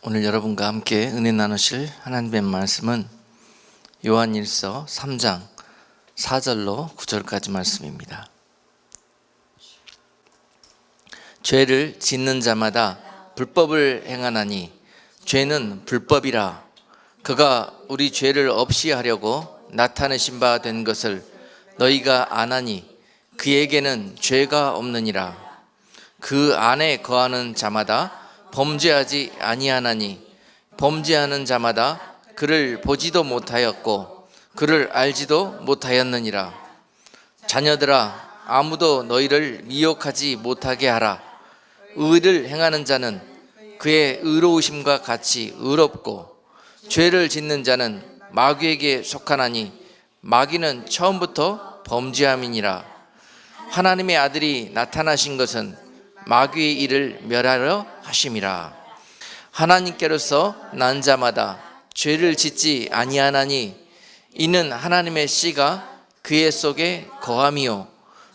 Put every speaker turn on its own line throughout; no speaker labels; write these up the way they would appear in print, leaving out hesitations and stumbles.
오늘 여러분과 함께 은혜 나누실 하나님의 말씀은 요한일서 3장 4절로 9절까지 말씀입니다. 죄를 짓는 자마다 불법을 행하나니 죄는 불법이라. 그가 우리 죄를 없이 하려고 나타내신 바 된 것을 너희가 아나니 그에게는 죄가 없느니라. 그 안에 거하는 자마다 범죄하지 아니하나니 범죄하는 자마다 그를 보지도 못하였고 그를 알지도 못하였느니라. 자녀들아, 아무도 너희를 미혹하지 못하게 하라. 의를 행하는 자는 그의 의로우심과 같이 의롭고 죄를 짓는 자는 마귀에게 속하나니 마귀는 처음부터 범죄함이니라. 하나님의 아들이 나타나신 것은 마귀의 일을 멸하려 하심이라. 하나님께로서 난 자마다 죄를 짓지 아니하나니 이는 하나님의 씨가 그의 속에 거함이요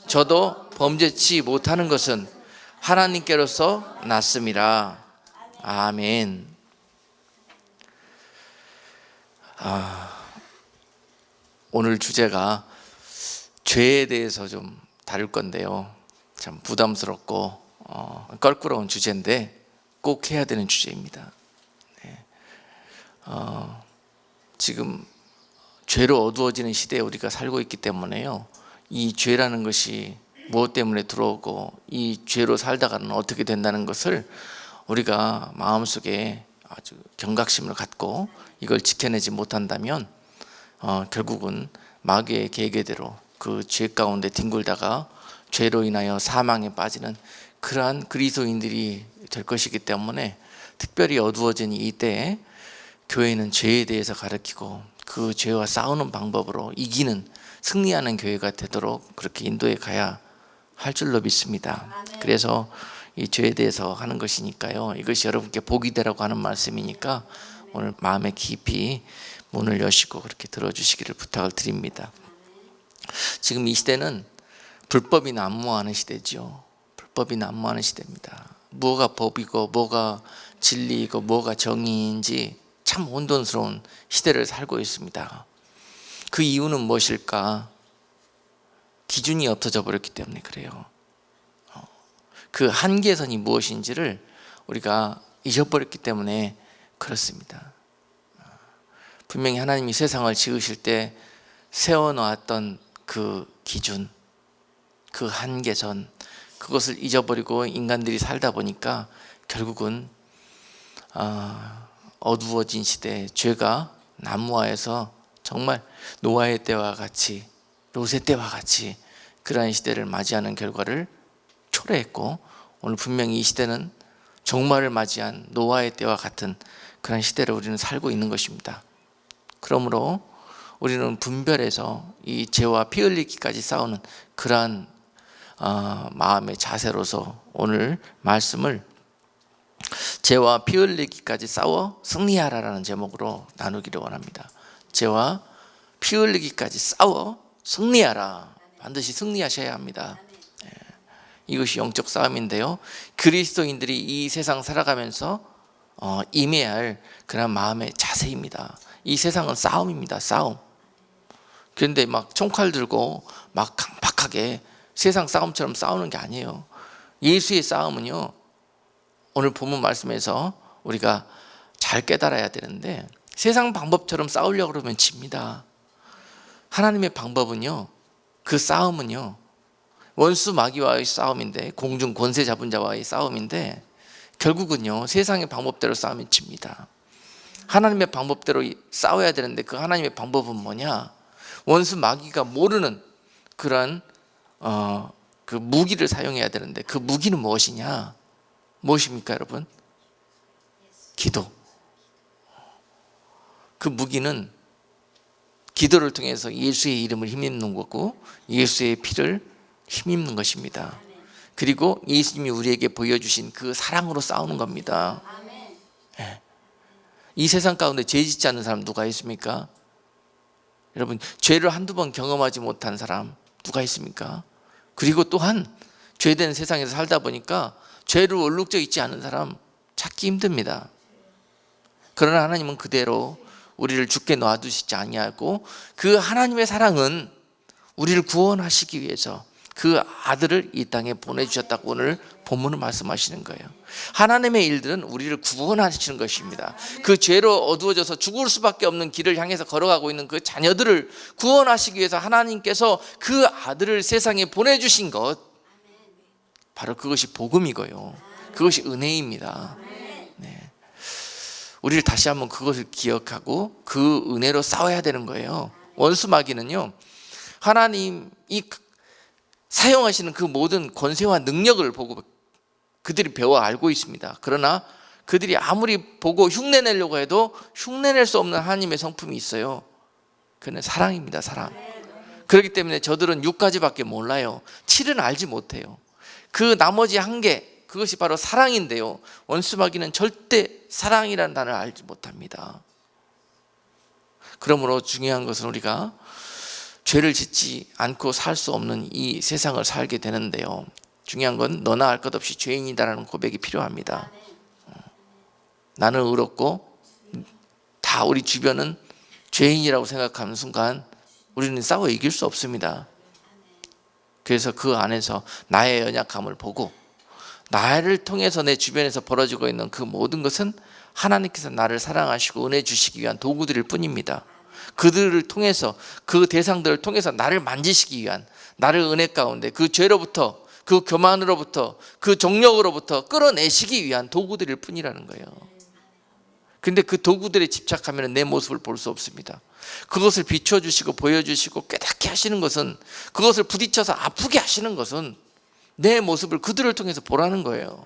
저도 범죄치 못하는 것은 하나님께로서 났음이라. 아멘. 오늘 주제가 죄에 대해서 좀 다룰 건데요, 참 부담스럽고 껄끄러운 주제인데 꼭 해야 되는 주제입니다. 지금 죄로 어두워지는 시대에 우리가 살고 있기 때문에요, 이 죄라는 것이 무엇 때문에 들어오고 이 죄로 살다가는 어떻게 된다는 것을 우리가 마음속에 아주 경각심을 갖고 이걸 지켜내지 못한다면 결국은 마귀의 계획대로 그 죄 가운데 뒹굴다가 죄로 인하여 사망에 빠지는 그러한 그리스도인들이 될 것이기 때문에, 특별히 어두워진 이 때에 교회는 죄에 대해서 가르치고 그 죄와 싸우는 방법으로 이기는, 승리하는 교회가 되도록 그렇게 인도해 가야 할 줄로 믿습니다. 그래서 이 죄에 대해서 하는 것이니까요, 이것이 여러분께 복이 되라고 하는 말씀이니까 오늘 마음에 깊이 문을 여시고 그렇게 들어주시기를 부탁을 드립니다. 지금 이 시대는 불법이 난무하는 시대죠. 불법이 난무하는 시대입니다. 뭐가 법이고 뭐가 진리이고 뭐가 정의인지 참 혼돈스러운 시대를 살고 있습니다. 그 이유는 무엇일까? 기준이 없어져 버렸기 때문에 그래요. 그 한계선이 무엇인지를 우리가 잊어버렸기 때문에 그렇습니다. 분명히 하나님이 세상을 지으실 때 세워놓았던 그 기준, 그 한계선, 그것을 잊어버리고 인간들이 살다 보니까 결국은 어두워진 시대에 죄가 난무하여서 정말 노아의 때와 같이, 롯의 때와 같이 그러한 시대를 맞이하는 결과를 초래했고, 오늘 분명히 이 시대는 종말을 맞이한 노아의 때와 같은 그런 시대를 우리는 살고 있는 것입니다. 그러므로 우리는 분별해서 이 죄와 피 흘리기까지 싸우는 그러한 마음의 자세로서 오늘 말씀을 죄와 피 흘리기까지 싸워 승리하라라는 제목으로 나누기를 원합니다. 죄와 피 흘리기까지 싸워 승리하라. 반드시 승리하셔야 합니다. 이것이 영적 싸움인데요, 그리스도인들이 이 세상 살아가면서 임해야 할 그런 마음의 자세입니다. 이 세상은 싸움입니다. 싸움. 그런데 막 총칼 들고 막 강팍하게 세상 싸움처럼 싸우는 게 아니에요. 예수의 싸움은요, 오늘 본문 말씀에서 우리가 잘 깨달아야 되는데, 세상 방법처럼 싸우려고 그러면 집니다. 하나님의 방법은요, 그 싸움은요, 원수 마귀와의 싸움인데, 공중 권세 잡은 자와의 싸움인데, 결국은요 세상의 방법대로 싸우면 집니다. 하나님의 방법대로 싸워야 되는데 그 하나님의 방법은 뭐냐? 원수 마귀가 모르는 그런 그 무기를 사용해야 되는데, 그 무기는 무엇이냐? 무엇입니까 여러분? 기도. 그 무기는 기도를 통해서 예수의 이름을 힘입는 거고 예수의 피를 힘입는 것입니다. 그리고 예수님이 우리에게 보여주신 그 사랑으로 싸우는 겁니다. 이 세상 가운데 죄 짓지 않는 사람 누가 있습니까? 여러분, 죄를 한두 번 경험하지 못한 사람 누가 있습니까? 그리고 또한 죄된 세상에서 살다 보니까 죄를 얼룩져 있지 않은 사람 찾기 힘듭니다. 그러나 하나님은 그대로 우리를 죽게 놔두시지 아니하고 그 하나님의 사랑은 우리를 구원하시기 위해서 그 아들을 이 땅에 보내주셨다고 오늘 본문은 말씀하시는 거예요. 하나님의 일들은 우리를 구원하시는 것입니다. 그 죄로 어두워져서 죽을 수밖에 없는 길을 향해서 걸어가고 있는 그 자녀들을 구원하시기 위해서 하나님께서 그 아들을 세상에 보내주신 것, 바로 그것이 복음이고요. 그것이 은혜입니다. 네. 우리를 다시 한번 그것을 기억하고 그 은혜로 싸워야 되는 거예요. 원수 마귀는요, 하나님이 사용하시는 그 모든 권세와 능력을 보고 그들이 배워 알고 있습니다. 그러나 그들이 아무리 보고 흉내내려고 해도 흉내낼 수 없는 하나님의 성품이 있어요. 그는 사랑입니다. 사랑. 그렇기 때문에 저들은 6가지밖에 몰라요. 7은 알지 못해요. 그 나머지 1개, 그것이 바로 사랑인데요, 원수마귀는 절대 사랑이라는 단어를 알지 못합니다. 그러므로 중요한 것은 우리가 죄를 짓지 않고 살 수 없는 이 세상을 살게 되는데요, 중요한 건 너나 할 것 없이 죄인이다라는 고백이 필요합니다. 나는 의롭고 다 우리 주변은 죄인이라고 생각하는 순간 우리는 싸워 이길 수 없습니다. 그래서 그 안에서 나의 연약함을 보고 나를 통해서 내 주변에서 벌어지고 있는 그 모든 것은 하나님께서 나를 사랑하시고 은혜 주시기 위한 도구들일 뿐입니다. 그들을 통해서, 그 대상들을 통해서 나를 만지시기 위한, 나를 은혜 가운데 그 죄로부터, 그 교만으로부터, 그 정욕으로부터 끌어내시기 위한 도구들일 뿐이라는 거예요. 근데 그 도구들에 집착하면 내 모습을 볼 수 없습니다. 그것을 비춰주시고 보여주시고 깨닫게 하시는 것은, 그것을 부딪혀서 아프게 하시는 것은 내 모습을 그들을 통해서 보라는 거예요.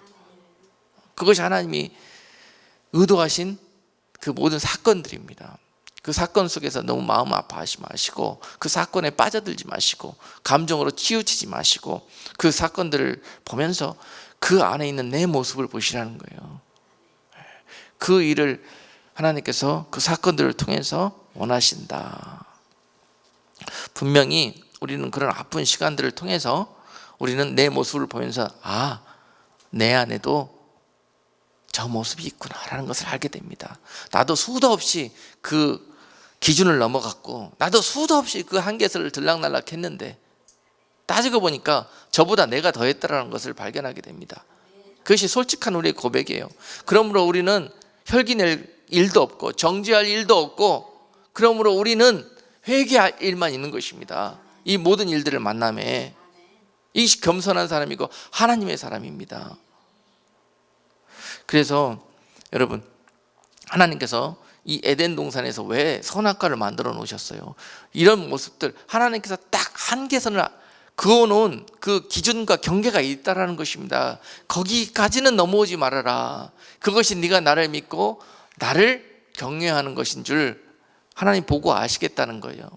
그것이 하나님이 의도하신 그 모든 사건들입니다. 그 사건 속에서 너무 마음 아파하지 마시고, 그 사건에 빠져들지 마시고, 감정으로 치우치지 마시고, 그 사건들을 보면서 그 안에 있는 내 모습을 보시라는 거예요. 그 일을 하나님께서 그 사건들을 통해서 원하신다. 분명히 우리는 그런 아픈 시간들을 통해서 우리는 내 모습을 보면서, 아, 내 안에도 저 모습이 있구나라는 것을 알게 됩니다. 나도 수도 없이 그 기준을 넘어갔고, 나도 수도 없이 그 한계선을 들락날락 했는데 따지고 보니까 저보다 내가 더했다라는 것을 발견하게 됩니다. 그것이 솔직한 우리의 고백이에요. 그러므로 우리는 혈기낼 일도 없고 정죄할 일도 없고, 그러므로 우리는 회개할 일만 있는 것입니다. 이 모든 일들을 만남에 이것이 겸손한 사람이고 하나님의 사람입니다. 그래서 여러분, 하나님께서 이 에덴 동산에서 왜 선악과를 만들어 놓으셨어요? 이런 모습들, 하나님께서 딱 한계선을 그어놓은 그 기준과 경계가 있다라는 것입니다. 거기까지는 넘어오지 말아라. 그것이 네가 나를 믿고 나를 경외하는 것인 줄 하나님 보고 아시겠다는 거예요.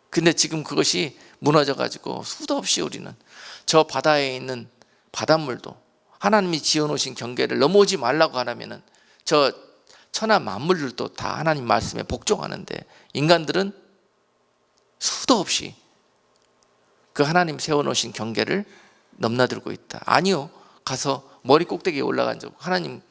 근데 지금 그것이 무너져가지고 수도 없이 우리는 저 바다에 있는 바닷물도 하나님이 지어놓으신 경계를 넘어오지 말라고 하라면은 저 천하 만물들도 다 하나님 말씀에 복종하는데, 인간들은 수도 없이 그 하나님 세워놓으신 경계를 넘나들고 있다. 아니요, 가서 머리 꼭대기에 올라간 적, 하나님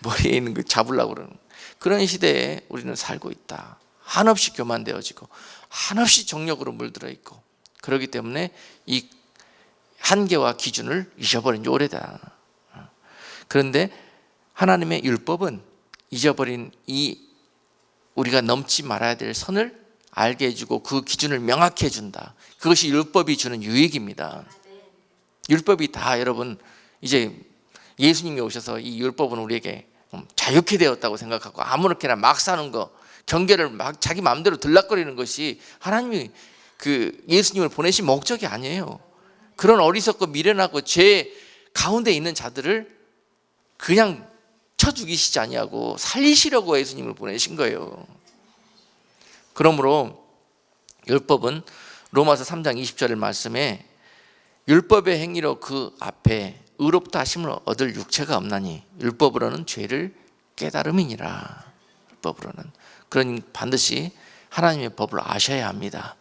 머리에 있는 거 잡으려고 그러는 그런 시대에 우리는 살고 있다. 한없이 교만되어지고 한없이 정욕으로 물들어 있고, 그렇기 때문에 이 한계와 기준을 잊어버린 지 오래다. 그런데 하나님의 율법은 잊어버린 이 우리가 넘지 말아야 될 선을 알게 해주고 그 기준을 명확히 해준다. 그것이 율법이 주는 유익입니다. 율법이 다, 여러분, 이제 예수님이 오셔서 이 율법은 우리에게 자유케 되었다고 생각하고 아무렇게나 막 사는 거, 경계를 막 자기 마음대로 들락거리는 것이 하나님이 그 예수님을 보내신 목적이 아니에요. 그런 어리석고 미련하고 죄 가운데 있는 자들을 그냥 쳐 죽이시지 아니하고 살리시려고 예수님을 보내신 거예요. 그러므로 율법은 로마서 3장 20절 말씀에 율법의 행위로 그 앞에 의롭다 하심을 얻을 육체가 없나니 율법으로는 죄를 깨달음이니라. 율법으로는. 그러니 반드시 하나님의 법을 아셔야 합니다.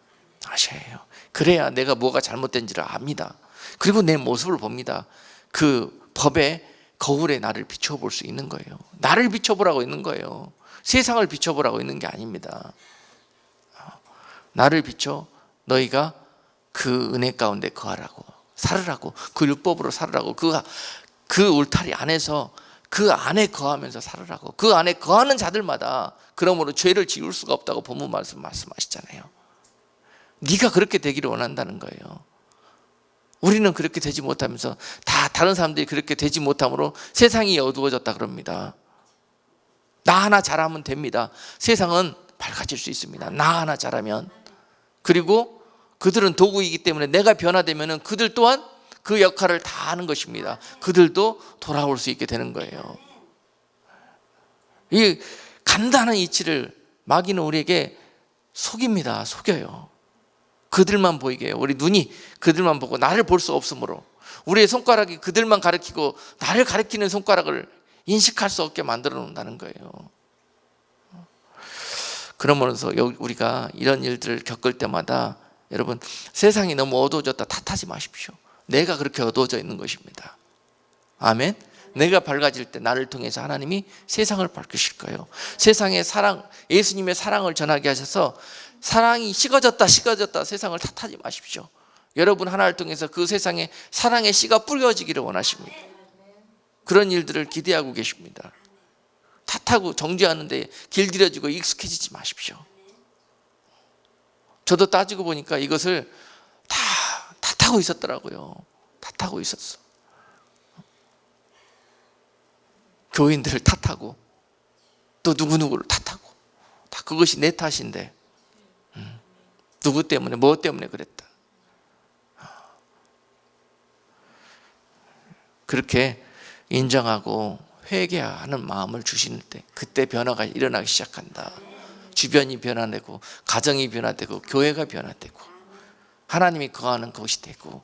아셔야 해요. 그래야 내가 뭐가 잘못된지를 압니다. 그리고 내 모습을 봅니다. 그 법에 거울에 나를 비춰볼 수 있는 거예요. 나를 비춰보라고 있는 거예요. 세상을 비춰보라고 있는 게 아닙니다. 나를 비춰 너희가 그 은혜 가운데 거하라고, 살으라고, 그 율법으로 살으라고, 그 울타리 안에서 그 안에 거하면서 살으라고. 그 안에 거하는 자들마다 그러므로 죄를 지을 수가 없다고 본문 말씀하시잖아요. 네가 그렇게 되기를 원한다는 거예요. 우리는 그렇게 되지 못하면서 다 다른 사람들이 그렇게 되지 못함으로 세상이 어두워졌다 그럽니다. 나 하나 잘하면 됩니다. 세상은 밝아질 수 있습니다. 나 하나 잘하면. 그리고 그들은 도구이기 때문에 내가 변화되면 그들 또한 그 역할을 다 하는 것입니다. 그들도 돌아올 수 있게 되는 거예요. 이 간단한 이치를 마귀는 우리에게 속입니다. 속여요. 그들만 보이게 해요. 우리 눈이 그들만 보고 나를 볼 수 없으므로, 우리의 손가락이 그들만 가리키고 나를 가리키는 손가락을 인식할 수 없게 만들어 놓는다는 거예요. 그러면서 우리가 이런 일들을 겪을 때마다 여러분, 세상이 너무 어두워졌다 탓하지 마십시오. 내가 그렇게 어두워져 있는 것입니다. 아멘. 내가 밝아질 때 나를 통해서 하나님이 세상을 밝히실 거예요. 세상의 사랑, 예수님의 사랑을 전하게 하셔서 사랑이 식어졌다 세상을 탓하지 마십시오. 여러분 하나를 통해서 그 세상에 사랑의 씨가 뿌려지기를 원하십니다. 그런 일들을 기대하고 계십니다. 탓하고 정죄하는데 길들여지고 익숙해지지 마십시오. 저도 따지고 보니까 이것을 다 탓하고 있었더라고요. 탓하고 있었어. 교인들을 탓하고 또 누구누구를 탓하고, 다 그것이 내 탓인데 누구 때문에 뭐 때문에 그랬다. 그렇게 인정하고 회개하는 마음을 주시는 때 그때 변화가 일어나기 시작한다. 주변이 변화되고 가정이 변화되고 교회가 변화되고 하나님이 거하는 곳이 되고,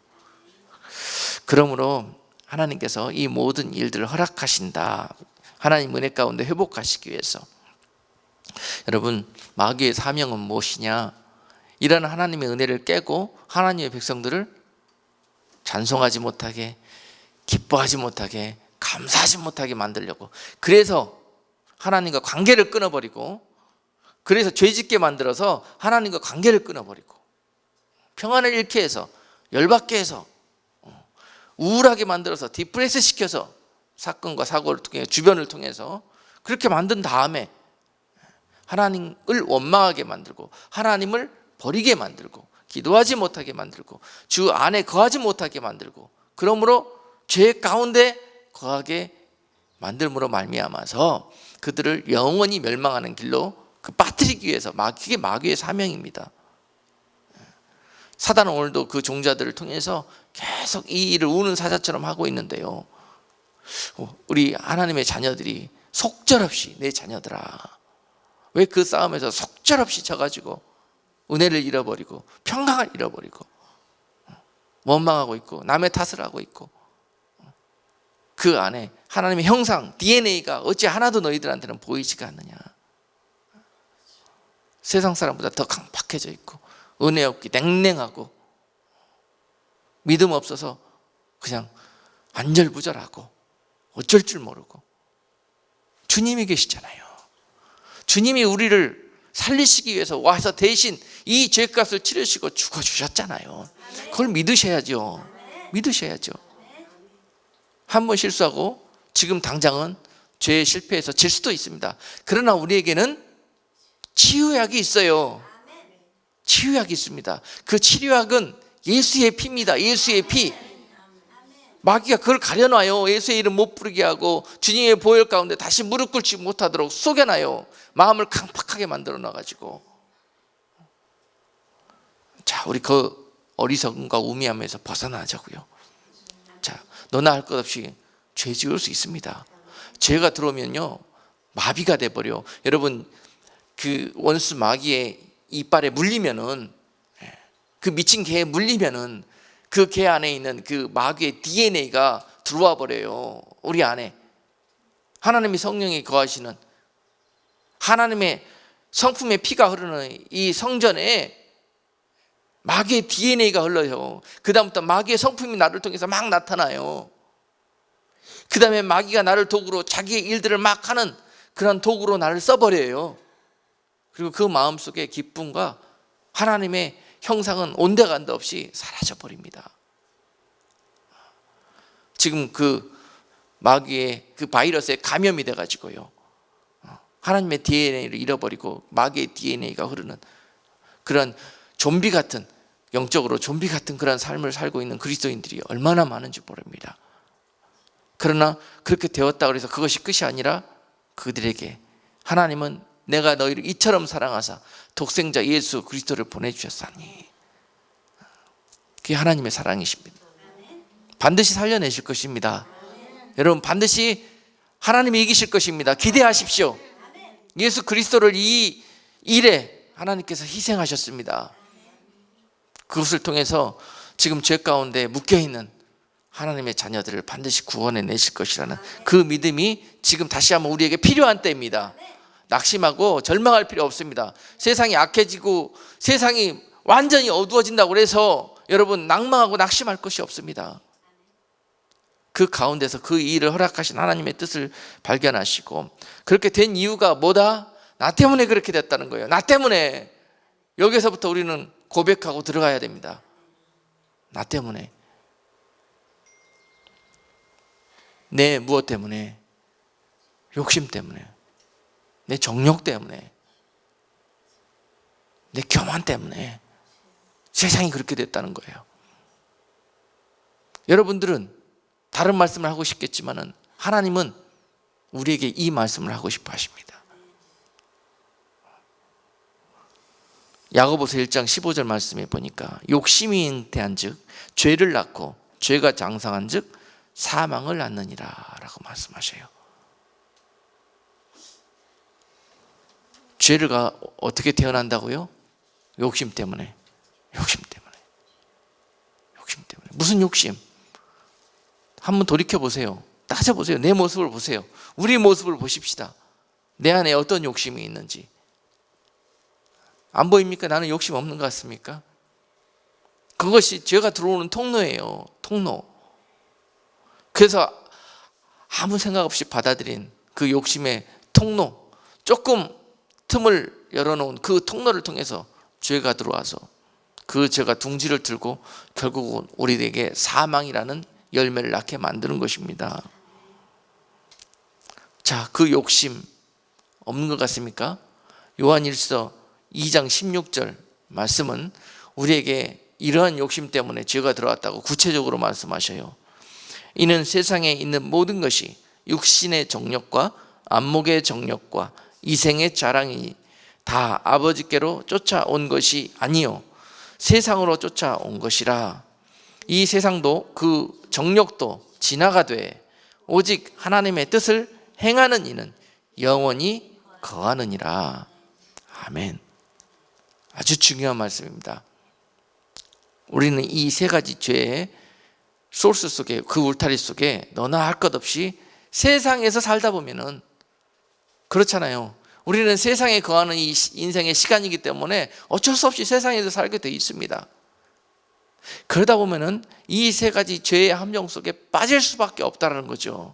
그러므로 하나님께서 이 모든 일들을 허락하신다. 하나님 은혜 가운데 회복하시기 위해서. 여러분, 마귀의 사명은 무엇이냐? 이런 하나님의 은혜를 깨고 하나님의 백성들을 찬송하지 못하게, 기뻐하지 못하게, 감사하지 못하게 만들려고. 그래서 하나님과 관계를 끊어버리고, 그래서 죄짓게 만들어서 하나님과 관계를 끊어버리고, 평안을 잃게 해서, 열받게 해서, 우울하게 만들어서 디프레스 시켜서 사건과 사고를 통해 주변을 통해서 그렇게 만든 다음에 하나님을 원망하게 만들고, 하나님을 버리게 만들고, 기도하지 못하게 만들고, 주 안에 거하지 못하게 만들고, 그러므로 죄 가운데 거하게 만들므로 말미암아서 그들을 영원히 멸망하는 길로 빠뜨리기 위해서, 그게 마귀의 사명입니다. 사단은 오늘도 그 종자들을 통해서 계속 이 일을 우는 사자처럼 하고 있는데요, 우리 하나님의 자녀들이 속절없이, 내 자녀들아, 왜 그 싸움에서 속절없이 져가지고 은혜를 잃어버리고 평강을 잃어버리고 원망하고 있고 남의 탓을 하고 있고, 그 안에 하나님의 형상, DNA가 어찌 하나도 너희들한테는 보이지가 않느냐. 세상 사람보다 더 강팍해져 있고 은혜 없기, 냉랭하고 믿음 없어서 그냥 안절부절하고 어쩔 줄 모르고. 주님이 계시잖아요. 주님이 우리를 살리시기 위해서 와서 대신 이 죄값을 치르시고 죽어주셨잖아요. 그걸 믿으셔야죠. 믿으셔야죠. 한 번 실수하고 지금 당장은 죄에 실패해서 질 수도 있습니다. 그러나 우리에게는 치유약이 있어요. 치유약이 있습니다. 그 치료약은 예수의 피입니다. 예수의 피. 마귀가 그걸 가려놔요. 예수의 이름 못 부르게 하고 주님의 보혈 가운데 다시 무릎 꿇지 못하도록 속여놔요. 마음을 강팍하게 만들어 놔가지고. 자, 우리 그 어리석음과 우미함에서 벗어나자고요. 자, 너나 할 것 없이 죄 지을 수 있습니다. 죄가 들어오면요 마비가 돼버려. 여러분, 그 원수 마귀의 이빨에 물리면은, 그 미친 개에 물리면은 그 개 안에 있는 그 마귀의 DNA가 들어와 버려요. 우리 안에 하나님의 성령이 거하시는, 하나님의 성품의 피가 흐르는 이 성전에 마귀의 DNA가 흘러요. 그 다음부터 마귀의 성품이 나를 통해서 막 나타나요. 그 다음에 마귀가 나를 도구로 자기의 일들을 막 하는 그런 도구로 나를 써버려요. 그리고 그 마음속에 기쁨과 하나님의 형상은 온데간데 없이 사라져버립니다. 지금 그 마귀의 그 바이러스에 감염이 돼가지고요, 하나님의 DNA를 잃어버리고 마귀의 DNA가 흐르는 그런 좀비 같은, 영적으로 좀비 같은 그런 삶을 살고 있는 그리스도인들이 얼마나 많은지 모릅니다. 그러나 그렇게 되었다고 해서 그것이 끝이 아니라 그들에게 하나님은 내가 너희를 이처럼 사랑하사 독생자 예수 그리스도를 보내주셨사니, 그게 하나님의 사랑이십니다. 반드시 살려내실 것입니다. 여러분, 반드시 하나님이 이기실 것입니다. 기대하십시오. 예수 그리스도를 이 일에 하나님께서 희생하셨습니다. 그것을 통해서 지금 죄 가운데 묶여있는 하나님의 자녀들을 반드시 구원해 내실 것이라는 그 믿음이 지금 다시 한번 우리에게 필요한 때입니다. 낙심하고 절망할 필요 없습니다. 세상이 악해지고 세상이 완전히 어두워진다고 해서 여러분 낭망하고 낙심할 것이 없습니다. 그 가운데서 그 일을 허락하신 하나님의 뜻을 발견하시고, 그렇게 된 이유가 뭐다? 나 때문에 그렇게 됐다는 거예요. 나 때문에. 여기서부터 우리는 고백하고 들어가야 됩니다. 나 때문에. 내 무엇 때문에? 욕심 때문에, 내 정욕 때문에, 내 교만 때문에 세상이 그렇게 됐다는 거예요. 여러분들은 다른 말씀을 하고 싶겠지만 하나님은 우리에게 이 말씀을 하고 싶어 하십니다. 야고보서 1장 15절 말씀에 보니까 욕심이 잉태한 즉 죄를 낳고 죄가 장성한 즉 사망을 낳느니라 라고 말씀하셔요. 죄가 어떻게 태어난다고요? 욕심 때문에. 욕심 때문에. 욕심 때문에. 무슨 욕심? 한번 돌이켜보세요. 따져보세요. 내 모습을 보세요. 우리 모습을 보십시다. 내 안에 어떤 욕심이 있는지. 안 보입니까? 나는 욕심 없는 것 같습니까? 그것이 죄가 들어오는 통로예요. 통로. 그래서 아무 생각 없이 받아들인 그 욕심의 통로, 조금 틈을 열어놓은 그 통로를 통해서 죄가 들어와서 그 죄가 둥지를 들고 결국은 우리에게 사망이라는 열매를 낳게 만드는 것입니다. 자, 그 욕심 없는 것 같습니까? 요한일서 2장 16절 말씀은 우리에게 이러한 욕심 때문에 죄가 들어왔다고 구체적으로 말씀하셔요. 이는 세상에 있는 모든 것이 육신의 정욕과 안목의 정욕과 이생의 자랑이 다 아버지께로 쫓아온 것이 아니요 세상으로 쫓아온 것이라. 이 세상도 그 정욕도 지나가되 오직 하나님의 뜻을 행하는 이는 영원히 거하느니라. 아멘. 아주 중요한 말씀입니다. 우리는 이 세 가지 죄의 소스 속에, 그 울타리 속에 너나 할 것 없이 세상에서 살다 보면은 그렇잖아요. 우리는 세상에 거하는 이 인생의 시간이기 때문에 어쩔 수 없이 세상에서 살게 돼 있습니다. 그러다 보면은 이 세 가지 죄의 함정 속에 빠질 수밖에 없다는 거죠.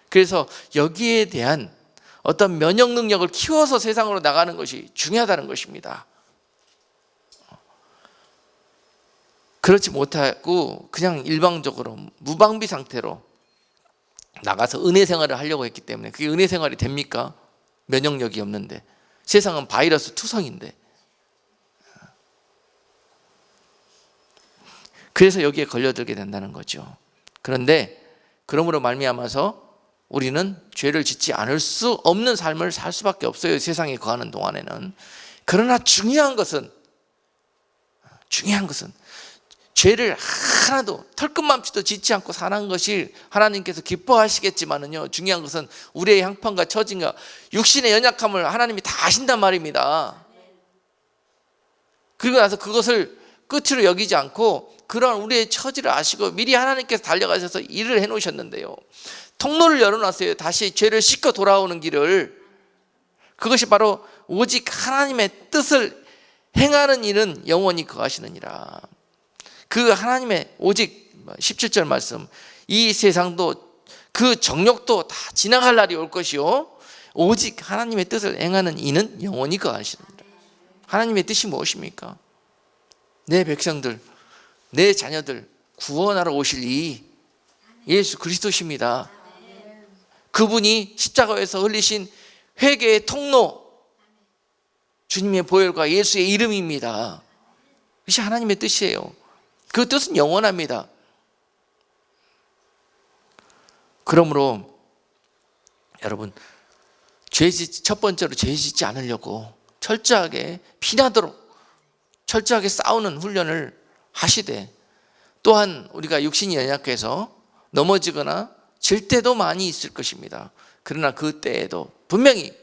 그래서 여기에 대한 어떤 면역 능력을 키워서 세상으로 나가는 것이 중요하다는 것입니다. 그렇지 못하고 그냥 일방적으로 무방비 상태로 나가서 은혜 생활을 하려고 했기 때문에 그게 은혜 생활이 됩니까? 면역력이 없는데. 세상은 바이러스 투성인데. 그래서 여기에 걸려들게 된다는 거죠. 그런데 그러므로 말미암아서 우리는 죄를 짓지 않을 수 없는 삶을 살 수밖에 없어요. 세상에 거하는 동안에는. 그러나 중요한 것은 죄를 하나도 털끝만치도 짓지 않고 사는 것이 하나님께서 기뻐하시겠지만은요, 중요한 것은 우리의 형편과 처진과 육신의 연약함을 하나님이 다 아신단 말입니다. 그리고 나서 그것을 끝으로 여기지 않고 그런 우리의 처지를 아시고 미리 하나님께서 달려가셔서 일을 해놓으셨는데요, 통로를 열어놨어요. 다시 죄를 씻고 돌아오는 길을. 그것이 바로 오직 하나님의 뜻을 행하는 일은 영원히 거하시느니라. 그 하나님의 오직 17절 말씀, 이 세상도 그 정욕도 다 지나갈 날이 올 것이요 오직 하나님의 뜻을 행하는 이는 영원히 거하시리라. 하나님의 뜻이 무엇입니까? 내 백성들, 내 자녀들 구원하러 오실 이 예수 그리스도십니다. 그분이 십자가에서 흘리신 회개의 통로, 주님의 보혈과 예수의 이름입니다. 이것이 하나님의 뜻이에요. 그 뜻은 영원합니다. 그러므로 여러분, 첫 번째로 죄 짓지 않으려고 철저하게 피나도록 철저하게 싸우는 훈련을 하시되, 또한 우리가 육신이 연약해서 넘어지거나 질 때도 많이 있을 것입니다. 그러나 그 때에도 분명히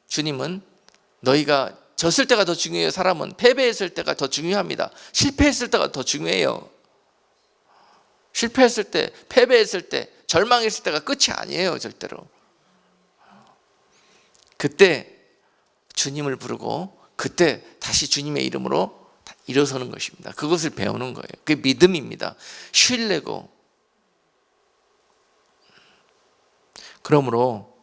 주님은 너희가 졌을 때가 더 중요해요. 사람은 패배했을 때가 더 중요합니다. 실패했을 때가 더 중요해요. 실패했을 때, 패배했을 때, 절망했을 때가 끝이 아니에요. 절대로. 그때 주님을 부르고 그때 다시 주님의 이름으로 일어서는 것입니다. 그것을 배우는 거예요. 그게 믿음입니다. 신뢰고. 그러므로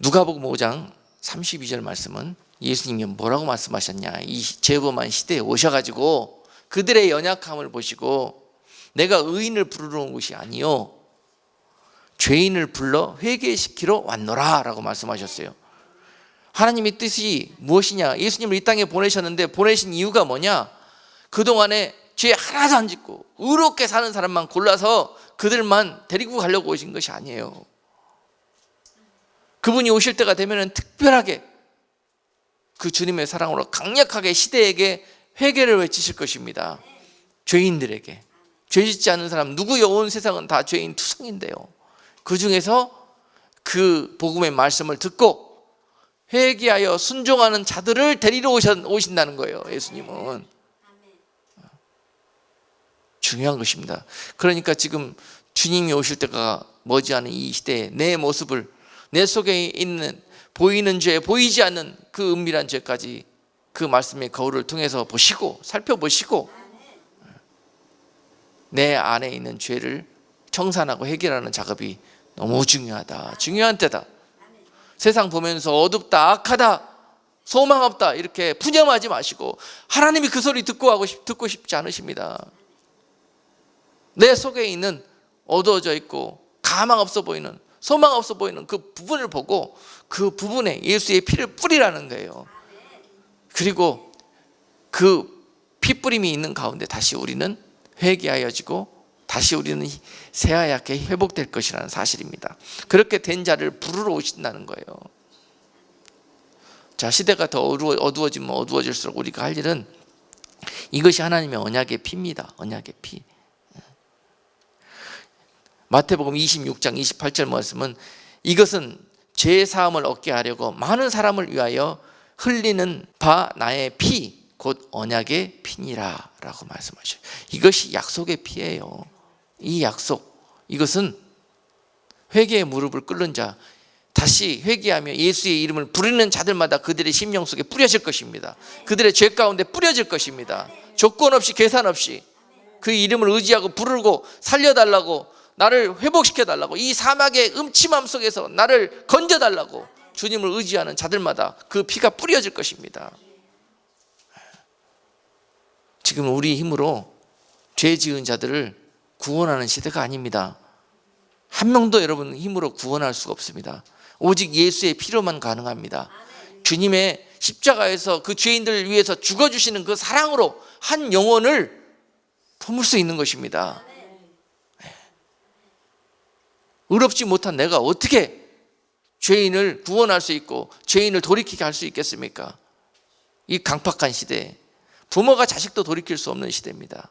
누가복음 5장 32절 말씀은 예수님이 뭐라고 말씀하셨냐, 이 죄범한 시대에 오셔가지고 그들의 연약함을 보시고 내가 의인을 부르러 온 것이 아니요 죄인을 불러 회개시키러 왔노라 라고 말씀하셨어요. 하나님의 뜻이 무엇이냐, 예수님을 이 땅에 보내셨는데 보내신 이유가 뭐냐, 그동안에 죄 하나도 안 짓고 의롭게 사는 사람만 골라서 그들만 데리고 가려고 오신 것이 아니에요. 그분이 오실 때가 되면 특별하게 그 주님의 사랑으로 강력하게 시대에게 회개를 외치실 것입니다. 죄인들에게. 죄 짓지 않는 사람, 누구여 온 세상은 다 죄인 투성인데요, 그 중에서 그 복음의 말씀을 듣고 회개하여 순종하는 자들을 데리러 오신다는 거예요. 예수님은 중요한 것입니다. 그러니까 지금 주님이 오실 때가 머지않은 이 시대에 내 모습을, 내 속에 있는 보이는 죄, 보이지 않는 그 은밀한 죄까지 그 말씀의 거울을 통해서 보시고 살펴보시고 내 안에 있는 죄를 청산하고 해결하는 작업이 너무 중요하다. 중요한 때다. 세상 보면서 어둡다, 악하다, 소망 없다 이렇게 푸념하지 마시고 하나님이 그 소리 듣고 싶지 않으십니다. 내 속에 있는 어두워져 있고 가망 없어 보이는, 소망 없어 보이는 그 부분을 보고 그 부분에 예수의 피를 뿌리라는 거예요. 그리고 그 피뿌림이 있는 가운데 다시 우리는 회개하여지고 다시 우리는 새하얗게 회복될 것이라는 사실입니다. 그렇게 된 자를 부르러 오신다는 거예요. 자, 시대가 더 어두워지면 어두워질수록 우리가 할 일은 이것이 하나님의 언약의 피입니다. 언약의 피. 마태복음 26장 28절 말씀은 이것은 죄 사함을 얻게 하려고 많은 사람을 위하여 흘리는 바 나의 피 곧 언약의 피니라 라고 말씀하셔요. 이것이 약속의 피예요. 이 약속, 이것은 회개의 무릎을 꿇는 자, 다시 회개하며 예수의 이름을 부르는 자들마다 그들의 심령 속에 뿌려질 것입니다. 그들의 죄 가운데 뿌려질 것입니다. 조건 없이 계산 없이 그 이름을 의지하고 부르고 살려달라고, 나를 회복시켜달라고, 이 사막의 음침함 속에서 나를 건져달라고 주님을 의지하는 자들마다 그 피가 뿌려질 것입니다. 지금 우리 힘으로 죄 지은 자들을 구원하는 시대가 아닙니다. 한 명도 여러분 힘으로 구원할 수가 없습니다. 오직 예수의 피로만 가능합니다. 주님의 십자가에서 그 죄인들을 위해서 죽어주시는 그 사랑으로 한 영혼을 품을 수 있는 것입니다. 의롭지 못한 내가 어떻게 죄인을 구원할 수 있고 죄인을 돌이키게 할 수 있겠습니까? 이 강팍한 시대에 부모가 자식도 돌이킬 수 없는 시대입니다.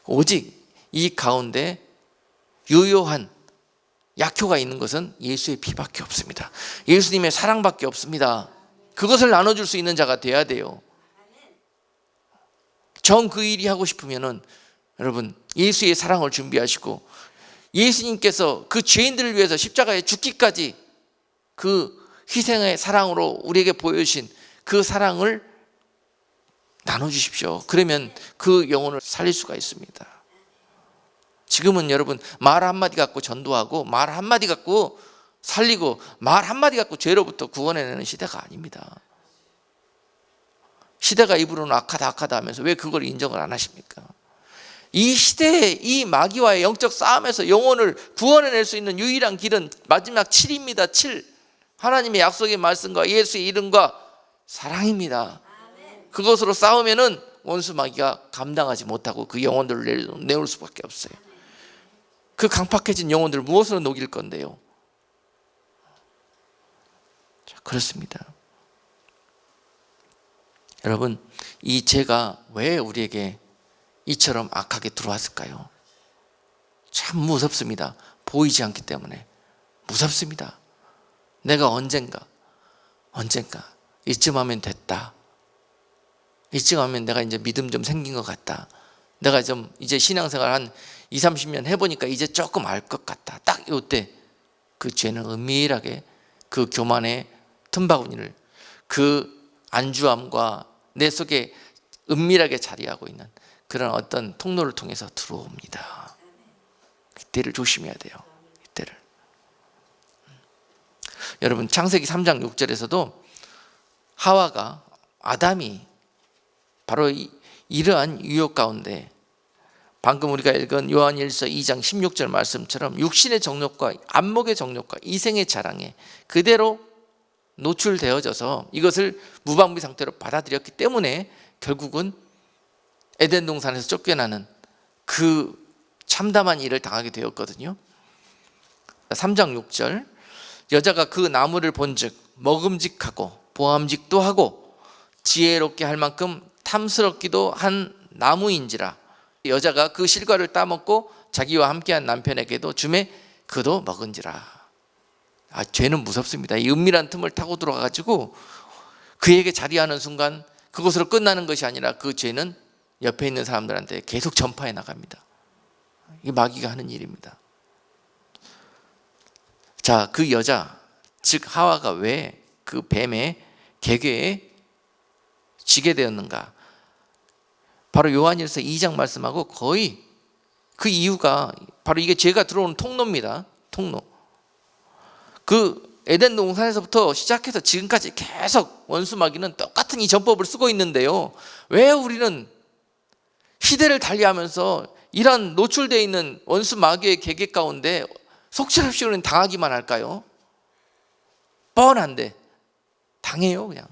오직 이 가운데 유효한 약효가 있는 것은 예수의 피밖에 없습니다. 예수님의 사랑밖에 없습니다. 그것을 나눠줄 수 있는 자가 돼야 돼요. 정 그 일이 하고 싶으면은 여러분 예수의 사랑을 준비하시고, 예수님께서 그 죄인들을 위해서 십자가에 죽기까지 그 희생의 사랑으로 우리에게 보여주신 그 사랑을 나눠주십시오. 그러면 그 영혼을 살릴 수가 있습니다. 지금은 여러분 말 한마디 갖고 전도하고 말 한마디 갖고 살리고 말 한마디 갖고 죄로부터 구원해내는 시대가 아닙니다. 시대가 입으로는 악하다 하면서 왜 그걸 인정을 안 하십니까? 이 시대에 이 마귀와의 영적 싸움에서 영혼을 구원해낼 수 있는 유일한 길은 마지막 7입니다. 7. 하나님의 약속의 말씀과 예수의 이름과 사랑입니다. 그것으로 싸우면은 원수 마귀가 감당하지 못하고 그 영혼들을 내올 수밖에 없어요. 그 강팍해진 영혼들을 무엇으로 녹일 건데요? 자, 그렇습니다. 여러분, 이 죄가 왜 우리에게 이처럼 악하게 들어왔을까요? 참 무섭습니다. 보이지 않기 때문에 무섭습니다. 내가 언젠가 이쯤 하면 됐다, 이쯤 하면 내가 이제 믿음 좀 생긴 것 같다, 내가 좀 이제 신앙생활 한 20, 30년 해보니까 이제 조금 알 것 같다, 딱 이때 그 죄는 은밀하게 그 교만의 틈바구니를, 그 안주함과 내 속에 은밀하게 자리하고 있는 그런 어떤 통로를 통해서 들어옵니다. 이때를 조심해야 돼요. 이때를. 여러분, 창세기 3장 6절에서도 하와가, 아담이 바로 이러한 유혹 가운데 방금 우리가 읽은 요한일서 2장 16절 말씀처럼 육신의 정욕과 안목의 정욕과 이생의 자랑에 그대로 노출되어져서 이것을 무방비 상태로 받아들였기 때문에 결국은 에덴 동산에서 쫓겨나는 그 참담한 일을 당하게 되었거든요. 3장 6절, 여자가 그 나무를 본즉 먹음직하고 보암직도 하고 지혜롭게 할 만큼 탐스럽기도 한 나무인지라. 여자가 그 실과를 따먹고 자기와 함께한 남편에게도 주매 그도 먹은지라. 죄는 무섭습니다. 이 은밀한 틈을 타고 들어가가지고 그에게 자리하는 순간 그것으로 끝나는 것이 아니라 그 죄는 옆에 있는 사람들한테 계속 전파해 나갑니다. 이게 마귀가 하는 일입니다. 자, 그 여자, 즉 하와가 왜 그 뱀의 계궤에 지게 되었는가? 바로 요한일서 2장 말씀하고 거의 그 이유가 바로 이게 죄가 들어오는 통로입니다. 통로. 그 에덴 동산에서부터 시작해서 지금까지 계속 원수 마귀는 똑같은 이 전법을 쓰고 있는데요. 왜 우리는 시대를 달리하면서 이런 노출되어 있는 원수 마귀의 계계 가운데 속절없이 우리는 당하기만 할까요? 뻔한데 당해요, 그냥.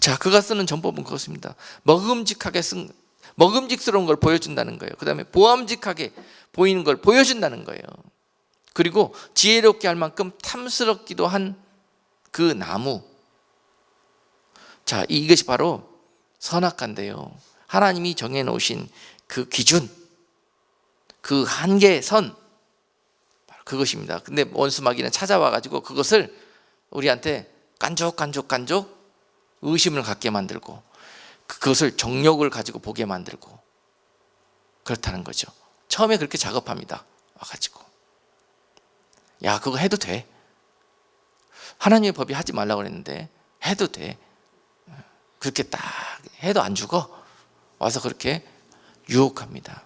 자, 그가 쓰는 전법은 그것입니다. 먹음직스러운 걸 보여준다는 거예요. 그 다음에 보암직하게 보이는 걸 보여준다는 거예요. 그리고 지혜롭게 할 만큼 탐스럽기도 한 그 나무. 자, 이것이 바로 선악과인데요. 하나님이 정해놓으신 그 기준, 그 한계선, 그것입니다. 근데 원수 마귀는 찾아와가지고 그것을 우리한테 깐족깐족 의심을 갖게 만들고 그것을 정욕을 가지고 보게 만들고 그렇다는 거죠. 처음에 그렇게 작업합니다. 와가지고 야, 그거 해도 돼. 하나님의 법이 하지 말라고 그랬는데 해도 돼. 그렇게 딱 해도 안 죽어. 와서 그렇게 유혹합니다.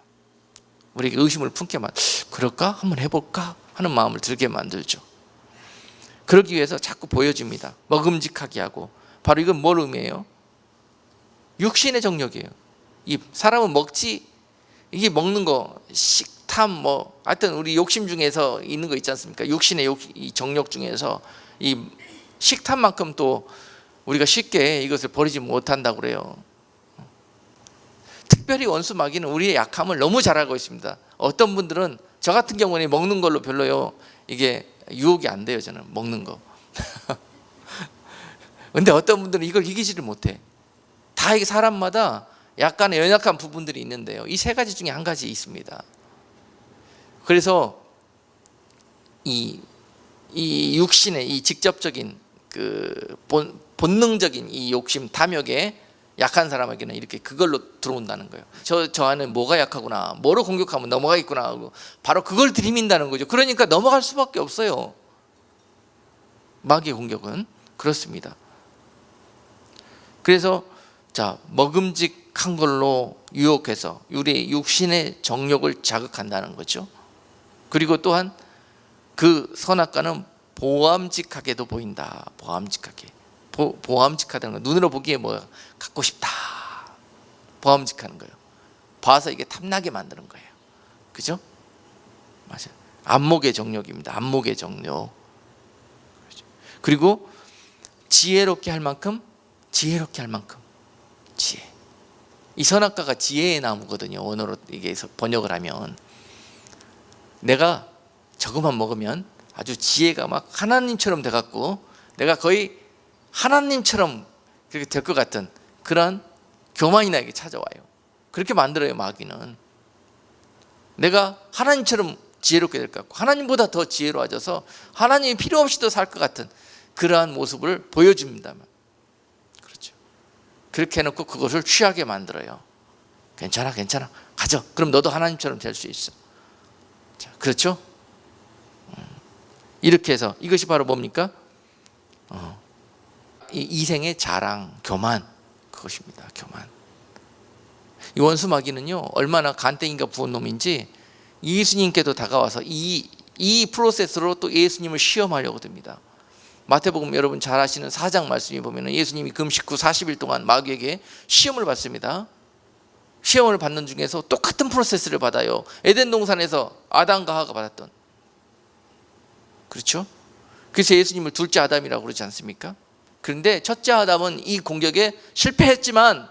우리에게 의심을 품게 그럴까? 한번 해볼까? 하는 마음을 들게 만들죠. 그러기 위해서 자꾸 보여줍니다. 먹음직하게 하고. 바로 이건 뭘 의미해요? 육신의 정욕이에요. 이 사람은 먹지, 이게 먹는 거, 식탐, 하여튼 우리 욕심 중에서 있는 거 있지 않습니까? 육신의 이 정욕 중에서 이 식탐만큼 또 우리가 쉽게 이것을 버리지 못한다고 그래요. 특별히 원수 마귀는 우리의 약함을 너무 잘 알고 있습니다. 어떤 분들은 저 같은 경우는 먹는 걸로 별로요. 이게 유혹이 안 돼요, 저는 먹는 거. 근데 어떤 분들은 이걸 이기지를 못해. 다 이게 사람마다 약간의 연약한 부분들이 있는데요. 이 세 가지 중에 한 가지 있습니다. 그래서 이 육신의 이 직접적인 그 본능적인 이 욕심, 탐욕에 약한 사람에게는 이렇게 그걸로 들어온다는 거예요. 저 안에 뭐가 약하구나, 뭐로 공격하면 넘어가겠구나 하고 바로 그걸 들이민다는 거죠. 그러니까 넘어갈 수밖에 없어요. 마귀의 공격은 그렇습니다. 그래서 자, 먹음직한 걸로 유혹해서 우리 육신의 정욕을 자극한다는 거죠. 그리고 또한 그 선악과는 보암직하게도 보인다. 보암직하게. 보암직하다는 거, 눈으로 보기에 뭐 갖고 싶다. 보암직하는 거예요. 봐서 이게 탐나게 만드는 거예요. 그죠? 맞아요. 안목의 정욕입니다. 안목의 정욕. 그리고 지혜롭게 할 만큼, 지혜롭게 할 만큼 지혜. 이 선악과가 지혜의 나무거든요. 원어로 이게 번역을 하면 내가 저것만 먹으면 아주 지혜가 막 하나님처럼 돼갖고 내가 거의 하나님처럼 그렇게 될 것 같은 그런 교만이 나에게 찾아와요. 그렇게 만들어요. 마귀는 내가 하나님처럼 지혜롭게 될 것 같고 하나님보다 더 지혜로워져서 하나님이 필요 없이도 살 것 같은 그러한 모습을 보여줍니다. 그렇죠. 그렇게 해놓고 그것을 취하게 만들어요. 괜찮아 괜찮아 가져. 그럼 너도 하나님처럼 될 수 있어. 자, 그렇죠. 이렇게 해서 이것이 바로 뭡니까? 이 이생의 자랑, 교만, 그것입니다. 교만. 이 원수 마귀는요 얼마나 간땡이가 부은 놈인지 예수님께도 다가와서 이 프로세스로 또 예수님을 시험하려고 듭니다. 마태복음 여러분 잘 아시는 4장 말씀이 보면 예수님이 금식 후 40일 동안 마귀에게 시험을 받습니다. 시험을 받는 중에서 똑같은 프로세스를 받아요. 에덴 동산에서 아담과 하와가 받았던. 그렇죠? 그래서 예수님을 둘째 아담이라고 그러지 않습니까? 그런데 첫째 아담은 이 공격에 실패했지만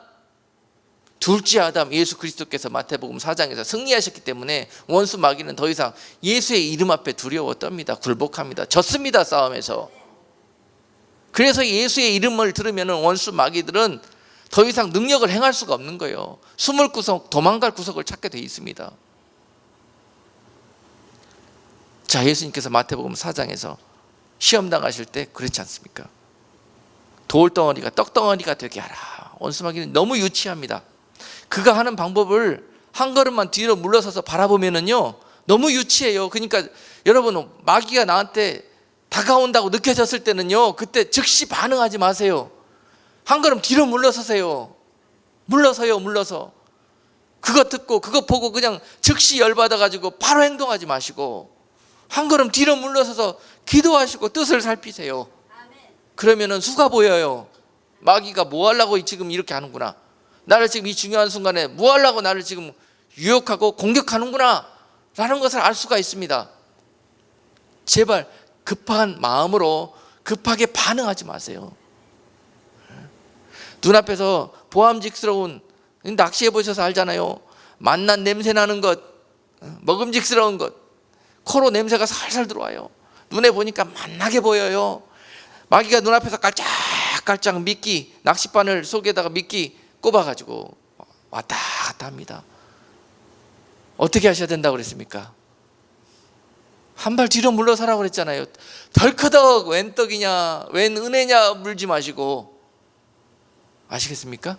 둘째 아담 예수 그리스도께서 마태복음 4장에서 승리하셨기 때문에 원수 마귀는 더 이상 예수의 이름 앞에 두려워 떱니다. 굴복합니다. 졌습니다. 싸움에서. 그래서 예수의 이름을 들으면 원수 마귀들은 더 이상 능력을 행할 수가 없는 거예요. 숨을 구석, 도망갈 구석을 찾게 돼 있습니다. 자, 예수님께서 마태복음 4장에서 시험당하실 때 그렇지 않습니까? 돌덩어리가 떡덩어리가 되게 하라. 원수 마귀는 너무 유치합니다. 그가 하는 방법을 한 걸음만 뒤로 물러서서 바라보면은요 너무 유치해요. 그러니까 여러분 마귀가 나한테 다가온다고 느껴졌을 때는요 그때 즉시 반응하지 마세요. 한 걸음 뒤로 물러서세요. 물러서 그거 듣고 그거 보고 그냥 즉시 열받아가지고 바로 행동하지 마시고 한 걸음 뒤로 물러서서 기도하시고 뜻을 살피세요. 그러면은 수가 보여요. 마귀가 뭐 하려고 지금 이렇게 하는구나. 나를 지금 이 중요한 순간에 뭐 하려고 나를 지금 유혹하고 공격하는구나 라는 것을 알 수가 있습니다. 제발 급한 마음으로 급하게 반응하지 마세요. 눈앞에서 보암직스러운, 낚시해 보셔서 알잖아요. 맛난 냄새 나는 것, 먹음직스러운 것, 코로 냄새가 살살 들어와요. 눈에 보니까 맛나게 보여요. 마귀가 눈앞에서 깔짝깔짝 미끼, 낚싯바늘 속에다가 미끼 꼽아가지고 왔다 갔다 합니다. 어떻게 하셔야 된다고 그랬습니까? 한 발 뒤로 물러서라고 그랬잖아요. 덜커덕 웬 떡이냐 웬 은혜냐 물지 마시고. 아시겠습니까?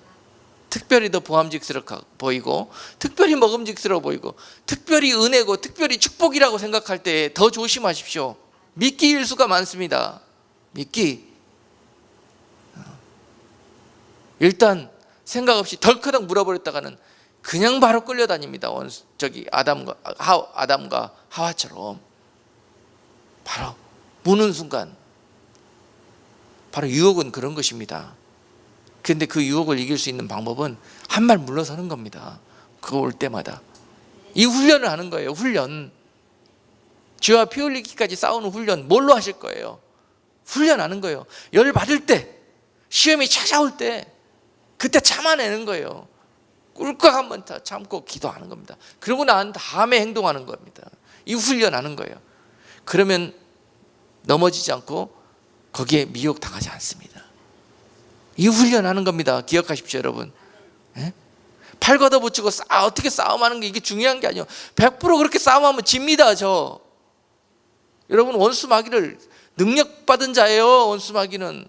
특별히 더 보암직스러워 보이고 특별히 먹음직스러워 보이고 특별히 은혜고 특별히 축복이라고 생각할 때 더 조심하십시오. 미끼일 수가 많습니다. 미끼. 일단 생각 없이 덜커덕 물어버렸다가는 그냥 바로 끌려다닙니다. 아담과 하와처럼 바로 무는 순간. 바로 유혹은 그런 것입니다. 그런데 그 유혹을 이길 수 있는 방법은 한 발 물러서는 겁니다. 그거 올 때마다 이 훈련을 하는 거예요. 훈련. 죄와 피 흘리기까지 싸우는 훈련 뭘로 하실 거예요? 훈련하는 거예요. 열 받을 때, 시험이 찾아올 때 그때 참아내는 거예요. 꿀꺽 한번 더 참고 기도하는 겁니다. 그러고 난 다음에 행동하는 겁니다. 이 훈련하는 거예요. 그러면 넘어지지 않고 거기에 미혹당하지 않습니다. 이 훈련하는 겁니다. 기억하십시오, 여러분. 예? 팔 걷어붙이고 어떻게 싸움하는 게 이게 중요한 게 아니에요. 100% 그렇게 싸움하면 집니다. 여러분 원수 마귀를 능력받은 자예요. 원수 마귀는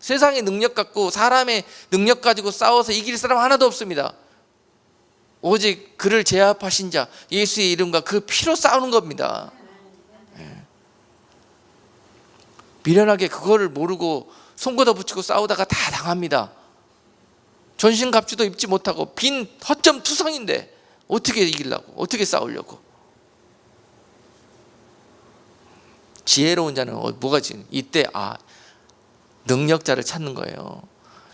세상의 능력 갖고 사람의 능력 가지고 싸워서 이길 사람 하나도 없습니다. 오직 그를 제압하신 자 예수의 이름과 그 피로 싸우는 겁니다. 예. 미련하게 그거를 모르고 손 걷어붙이고 싸우다가 다 당합니다. 전신갑주도 입지 못하고 빈 허점 투성인데 어떻게 이기려고, 어떻게 싸우려고. 지혜로운 자는 뭐가 지금 이때 능력자를 찾는 거예요.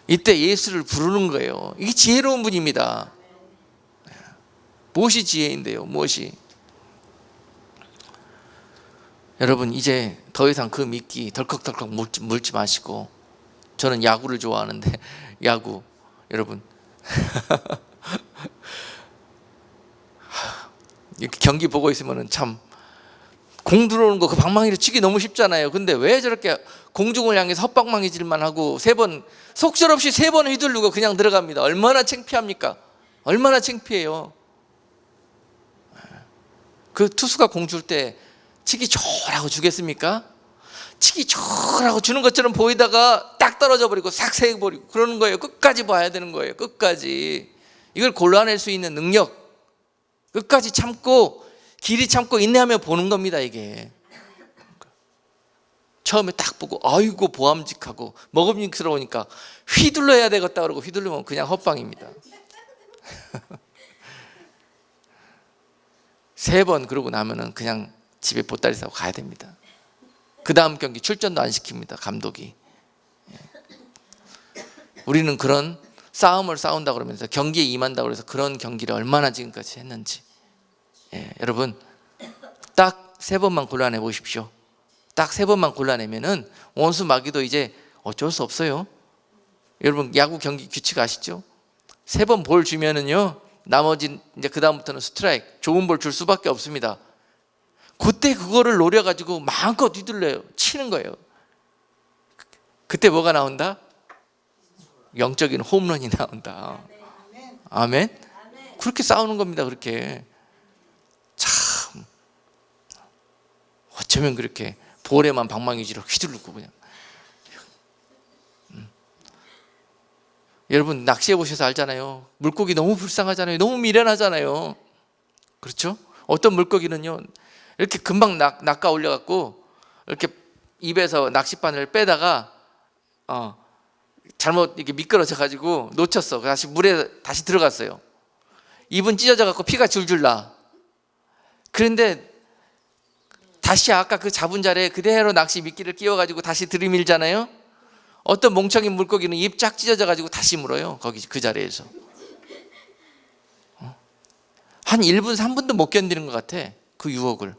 이때 예수를 부르는 거예요. 이게 지혜로운 분입니다. 무엇이 지혜인데요? 무엇이? 여러분, 이제 더 이상 그 미끼 덜컥덜컥 물지 마시고, 저는 야구를 좋아하는데 야구 여러분 이렇게 경기 보고 있으면은 참 공 들어오는 거 그 방망이를 치기 너무 쉽잖아요. 근데 왜 저렇게 공중을 향해서 헛방망이질만 하고 속절없이 3번 휘두르고 그냥 들어갑니다. 얼마나 창피합니까? 얼마나 창피해요. 그 투수가 공 줄 때 치기 좋으라고 주겠습니까? 치기 좋으라고 주는 것처럼 보이다가 딱 떨어져 버리고 싹 세버리고 그러는 거예요. 끝까지 봐야 되는 거예요. 끝까지. 이걸 골라낼 수 있는 능력, 끝까지 참고 길이 참고 인내하며 보는 겁니다. 이게 처음에 딱 보고 아이고 보암직하고 먹음직스러우니까 휘둘러야 되겠다 그러고 휘둘르면 그냥 헛방입니다. 3번 그러고 나면은 그냥 집에 보따리 싸고 가야 됩니다. 그 다음 경기 출전도 안 시킵니다. 감독이. 우리는 그런 싸움을 싸운다 그러면서 경기에 임한다 그래서 그런 경기를 얼마나 지금까지 했는지. 여러분 딱 3번만 골라내 보십시오. 딱 3번만 골라내면은 원수 마귀도 이제 어쩔 수 없어요. 여러분 야구 경기 규칙 아시죠? 3번 볼 주면은요 나머지 이제 그 다음부터는 스트라이크, 좋은 볼 줄 수밖에 없습니다. 그때 그거를 노려가지고 마음껏 뒤둘러요. 치는 거예요. 그때 뭐가 나온다? 영적인 홈런이 나온다. 아멘? 그렇게 싸우는 겁니다. 그렇게. 참 어쩌면 그렇게 볼에만 방망이질을 휘두르고 그냥. 여러분 낚시해 보셔서 알잖아요. 물고기 너무 불쌍하잖아요. 너무 미련하잖아요. 그렇죠? 어떤 물고기는요 이렇게 금방 낚아 올려갖고 이렇게 입에서 낚싯바늘을 빼다가 잘못 이렇게 미끄러져 가지고 놓쳤어. 다시 물에 다시 들어갔어요. 입은 찢어져 갖고 피가 줄줄 나. 그런데 다시 아까 그 잡은 자리에 그대로 낚시 미끼를 끼워 가지고 다시 들이밀잖아요. 어떤 멍청이 물고기는 입 쫙 찢어져 가지고 다시 물어요. 거기 그 자리에서. 한 1분 3분도 못 견디는 것 같아. 그 유혹을.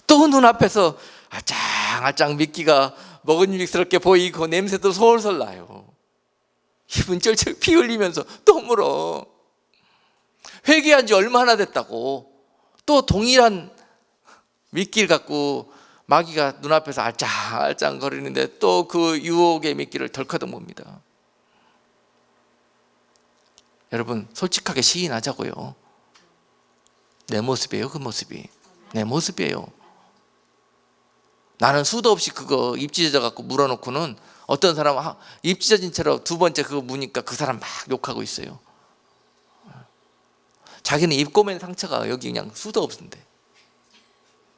또 눈앞에서 알짱알짱 미끼가 먹은직스럽게 보이고 냄새도 솔솔 나요. 입은 쩔쩔 피 흘리면서 또 물어. 회개한 지 얼마나 됐다고. 또 동일한 미끼를 갖고 마귀가 눈앞에서 알짱알짱 거리는데 또 그 유혹의 미끼를 덜커덕 봅니다. 여러분 솔직하게 시인하자고요. 내 모습이에요. 그 모습이 내 모습이에요. 나는 수도 없이 그거 입 찢어져 갖고 물어놓고는 어떤 사람은 입 찢어진 채로 2번째 그거 무니까 그 사람 막 욕하고 있어요. 자기는 입 꼬맨 상처가 여기 그냥 수도 없는데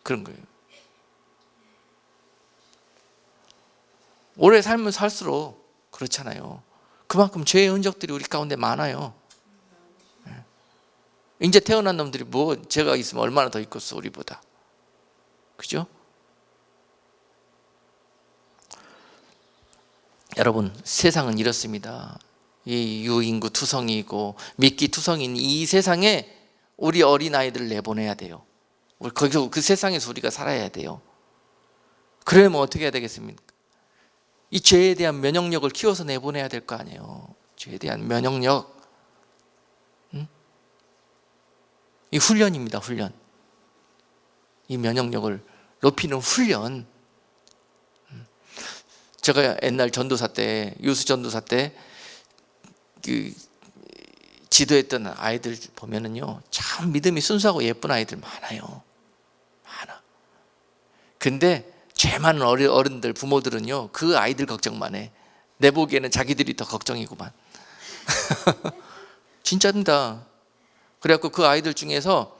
그런 거예요. 오래 살면 살수록 그렇잖아요. 그만큼 죄의 흔적들이 우리 가운데 많아요. 이제 태어난 놈들이 뭐 죄가 있으면 얼마나 더 있겠어 우리보다. 그죠? 여러분 세상은 이렇습니다. 이 유인구 투성이고 미끼 투성이인 이 세상에 우리 어린아이들을 내보내야 돼요. 거기서 그 세상에서 우리가 살아야 돼요. 그러면 어떻게 해야 되겠습니까? 이 죄에 대한 면역력을 키워서 내보내야 될 거 아니에요. 죄에 대한 면역력. 이 훈련입니다. 훈련. 이 면역력을 높이는 훈련. 제가 옛날 전도사 때, 유수 전도사 때 그 지도했던 아이들 보면은요, 참 믿음이 순수하고 예쁜 아이들 많아요. 많아. 근데 죄 많은 어른들, 부모들은요, 그 아이들 걱정만 해. 내 보기에는 자기들이 더 걱정이구만. 진짜입니다. 그래갖고 그 아이들 중에서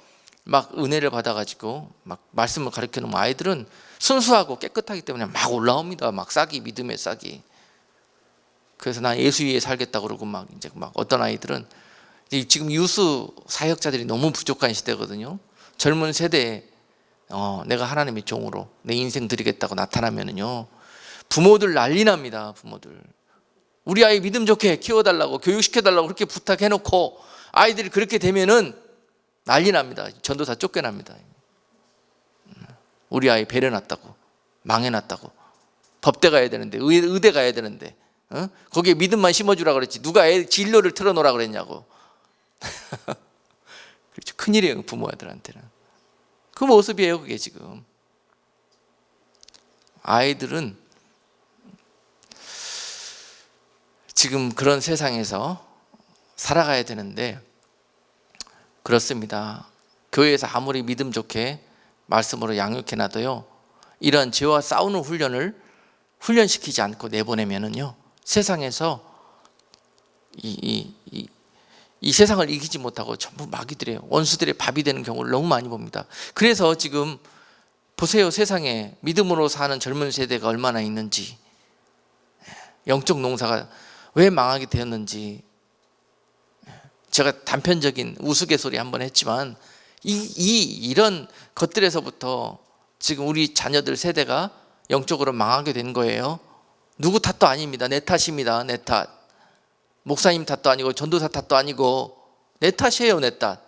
막 은혜를 받아가지고 막 말씀을 가르쳐 놓으면 아이들은 순수하고 깨끗하기 때문에 막 올라옵니다. 막 싹이, 믿음의 싹이. 그래서 난 예수 위에 살겠다고 그러고 막 이제 막 어떤 아이들은 지금 유수 사역자들이 너무 부족한 시대거든요. 젊은 세대에 내가 하나님의 종으로 내 인생 드리겠다고 나타나면은요, 부모들 난리 납니다. 부모들 우리 아이 믿음 좋게 키워달라고 교육시켜달라고 그렇게 부탁해놓고 아이들이 그렇게 되면은 난리 납니다. 전도사 쫓겨납니다. 우리 아이 배려놨다고, 망해놨다고, 법대 가야 되는데 의대 가야 되는데 거기에 믿음만 심어주라 그랬지 누가 애 진로를 틀어놓으라 그랬냐고. 그렇죠. 큰일이에요. 부모들한테는 그 모습이에요. 그게 지금 아이들은 지금 그런 세상에서 살아가야 되는데 그렇습니다. 교회에서 아무리 믿음 좋게 말씀으로 양육해놔도요, 이런 죄와 싸우는 훈련을 훈련시키지 않고 내보내면은요, 세상에서 이 세상을 이기지 못하고 전부 마귀들의 원수들의 밥이 되는 경우를 너무 많이 봅니다. 그래서 지금 보세요. 세상에 믿음으로 사는 젊은 세대가 얼마나 있는지, 영적 농사가 왜 망하게 되었는지. 제가 단편적인 우스갯소리 한번 했지만 이런 것들에서부터 지금 우리 자녀들 세대가 영적으로 망하게 된 거예요. 누구 탓도 아닙니다. 내 탓입니다. 내 탓. 목사님 탓도 아니고 전도사 탓도 아니고 내 탓이에요. 내 탓.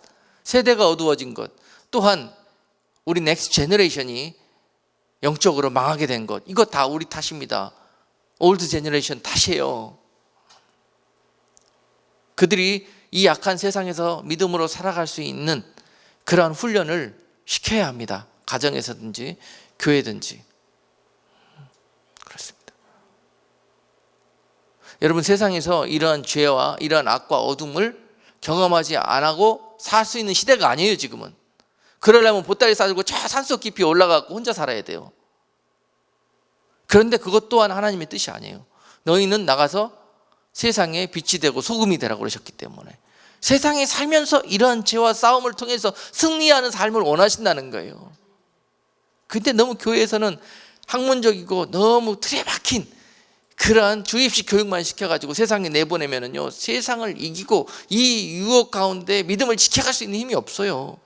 세대가 어두워진 것, 또한 우리 넥스트 제너레이션이 영적으로 망하게 된 것, 이거 다 우리 탓입니다. 올드 제너레이션 탓이에요. 그들이 이 약한 세상에서 믿음으로 살아갈 수 있는 그러한 훈련을 시켜야 합니다. 가정에서든지 교회든지. 그렇습니다. 여러분, 세상에서 이러한 죄와 이러한 악과 어둠을 경험하지 안 하고 살 수 있는 시대가 아니에요. 지금은. 그러려면 보따리 싸들고 저 산속 깊이 올라가고 혼자 살아야 돼요. 그런데 그것 또한 하나님의 뜻이 아니에요. 너희는 나가서 세상에 빛이 되고 소금이 되라고 그러셨기 때문에 세상에 살면서 이러한 죄와 싸움을 통해서 승리하는 삶을 원하신다는 거예요. 근데 너무 교회에서는 학문적이고 너무 틀에 박힌 그러한 주입식 교육만 시켜가지고 세상에 내보내면은요, 세상을 이기고 이 유혹 가운데 믿음을 지켜갈 수 있는 힘이 없어요.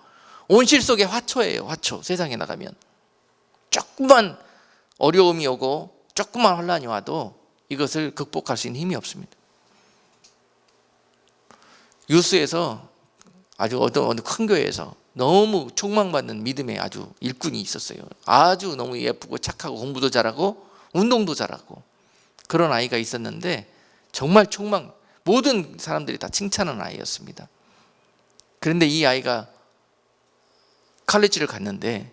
온실 속의 화초예요. 화초. 세상에 나가면 조금만 어려움이 오고 조금만 혼란이 와도 이것을 극복할 수 있는 힘이 없습니다. 유수에서 아주 어느 큰 교회에서 너무 촉망받는 믿음의 아주 일꾼이 있었어요. 아주 너무 예쁘고 착하고 공부도 잘하고 운동도 잘하고 그런 아이가 있었는데 정말 모든 사람들이 다 칭찬하는 아이였습니다. 그런데 이 아이가 칼리지를 갔는데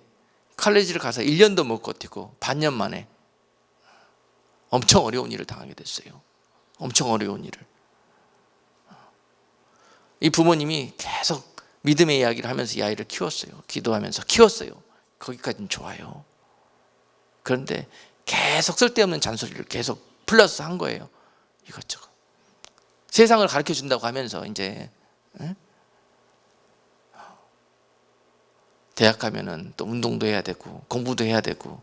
칼리지를 가서 1년도 못 버티고 반년 만에 엄청 어려운 일을 당하게 됐어요. 엄청 어려운 일을. 이 부모님이 계속 믿음의 이야기를 하면서 이 아이를 키웠어요. 기도하면서 키웠어요. 거기까지는 좋아요. 그런데 계속 쓸데없는 잔소리를 계속 플러스 한 거예요. 이것저것. 세상을 가르쳐 준다고 하면서 이제 대학 가면은 또 운동도 해야 되고 공부도 해야 되고,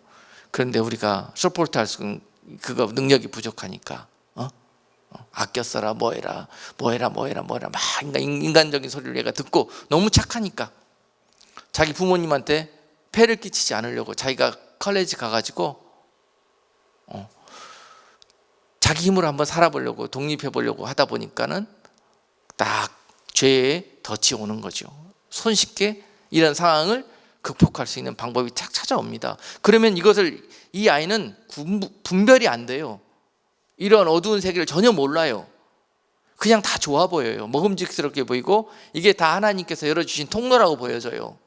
그런데 우리가 서포트 할 수 그거 능력이 부족하니까 아껴 써라 뭐해라 막 인간적인 소리를 얘가 듣고 너무 착하니까 자기 부모님한테 폐를 끼치지 않으려고 자기가 컬리지 가가지고 자기 힘으로 한번 살아보려고 독립해 보려고 하다 보니까는 딱 죄의 덫이 오는 거죠. 손쉽게 이런 상황을 극복할 수 있는 방법이 착 찾아옵니다. 그러면 이것을 이 아이는 분별이 안 돼요. 이런 어두운 세계를 전혀 몰라요. 그냥 다 좋아 보여요. 먹음직스럽게 보이고 이게 다 하나님께서 열어주신 통로라고 보여져요.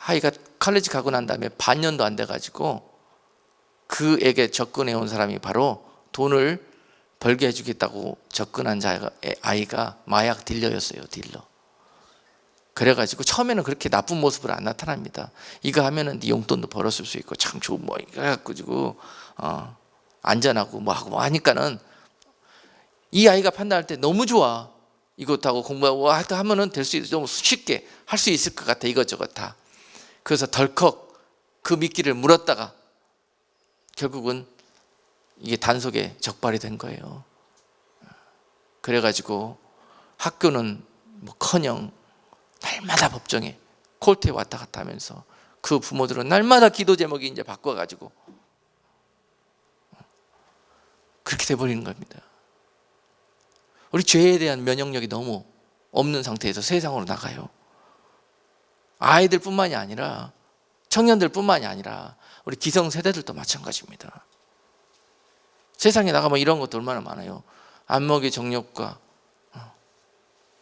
아이가 칼리지 가고 난 다음에 반년도 안 돼가지고 그에게 접근해 온 사람이 바로 돈을 벌게 해주겠다고 접근한 아이가 마약 딜러였어요. 딜러. 그래가지고 처음에는 그렇게 나쁜 모습으로 안 나타납니다. 이거 하면은 네 용돈도 벌었을 수 있고 참 좋은 뭐 이거 해가지고 안전하고 뭐 하고 뭐 하니까는 이 아이가 판단할 때 너무 좋아. 이것하고 공부하고 하면은 될 수 있어. 너무 쉽게 할 수 있을 것 같아. 이것저것 다. 그래서 덜컥 그 미끼를 물었다가 결국은 이게 단속에 적발이 된 거예요. 그래가지고 학교는 뭐커녕 날마다 법정에 콜트에 왔다 갔다 하면서 그 부모들은 날마다 기도 제목이 이제 바꿔가지고 그렇게 돼버리는 겁니다. 우리 죄에 대한 면역력이 너무 없는 상태에서 세상으로 나가요. 아이들뿐만이 아니라 청년들뿐만이 아니라 우리 기성세대들도 마찬가지입니다. 세상에 나가면 이런 것도 얼마나 많아요. 안목의 정욕과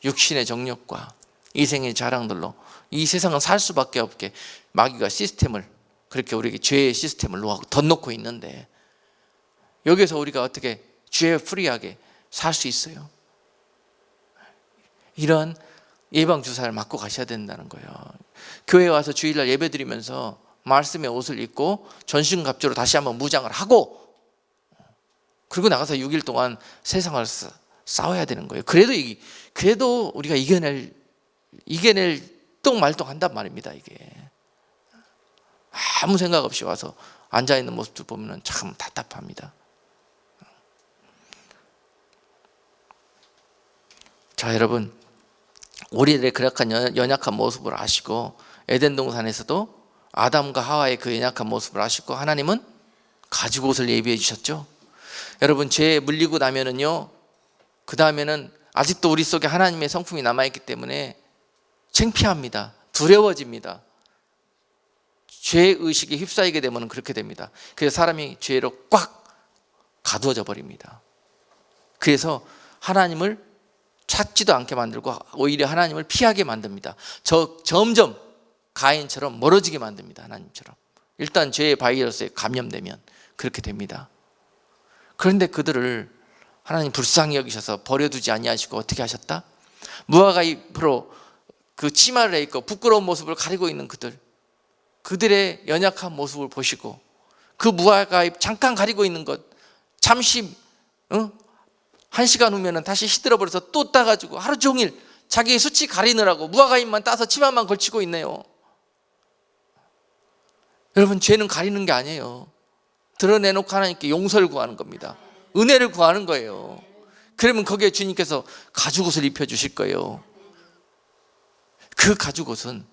육신의 정욕과 이생의 자랑들로 이 세상은 살 수밖에 없게 마귀가 시스템을 그렇게 우리에게 죄의 시스템을 덧놓고 있는데 여기서 우리가 어떻게 죄 프리하게 살 수 있어요? 이런 예방주사를 맞고 가셔야 된다는 거예요. 교회에 와서 주일날 예배드리면서 말씀의 옷을 입고 전신갑주로 다시 한번 무장을 하고 그리고 나가서 6일 동안 세상을 싸워야 되는 거예요. 그래도 우리가 이겨낼 똥말똥 한단 말입니다. 이게 아무 생각 없이 와서 앉아있는 모습들 보면 참 답답합니다. 자, 여러분, 우리들의 그렇게 연약한 모습을 아시고 에덴 동산에서도 아담과 하와의 그 연약한 모습을 아시고 하나님은 가죽옷을 예비해 주셨죠. 여러분, 죄에 물리고 나면은요, 그 다음에는 아직도 우리 속에 하나님의 성품이 남아있기 때문에 창피합니다. 두려워집니다. 죄의식에 휩싸이게 되면 그렇게 됩니다. 그래서 사람이 죄로 꽉 가두어져 버립니다. 그래서 하나님을 찾지도 않게 만들고 오히려 하나님을 피하게 만듭니다. 점점 가인처럼 멀어지게 만듭니다. 하나님처럼. 일단 죄의 바이러스에 감염되면 그렇게 됩니다. 그런데 그들을 하나님 불쌍히 여기셔서 버려두지 아니하시고 어떻게 하셨다? 무화과 잎으로 그 치마를 입고 부끄러운 모습을 가리고 있는 그들의 연약한 모습을 보시고 그 무화과 잎 잠깐 가리고 있는 것 잠시 1시간 후면 다시 시들어버려서 또 따가지고 하루 종일 자기의 수치 가리느라고 무화과 잎만 따서 치마만 걸치고 있네요. 여러분, 죄는 가리는 게 아니에요. 드러내놓고 하나님께 용서를 구하는 겁니다. 은혜를 구하는 거예요. 그러면 거기에 주님께서 가죽옷을 입혀주실 거예요. 그 가죽옷은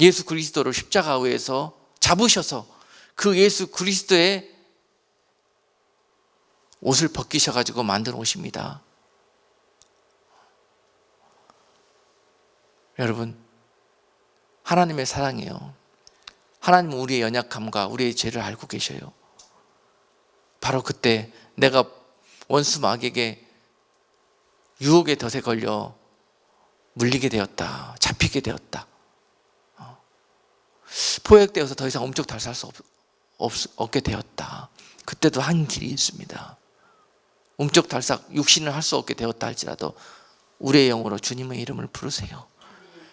예수 그리스도를 십자가에서 잡으셔서 그 예수 그리스도의 옷을 벗기셔가지고 만든 옷입니다. 여러분, 하나님의 사랑이에요. 하나님은 우리의 연약함과 우리의 죄를 알고 계셔요. 바로 그때 내가 원수 마귀에게 유혹의 덫에 걸려 물리게 되었다. 잡히게 되었다. 포획되어서 더 이상 엄쪽달싹할 수 없게 되었다. 그때도 한 길이 있습니다. 엄쪽달싹 육신을 할 수 없게 되었다 할지라도 우리의 영으로 주님의 이름을 부르세요.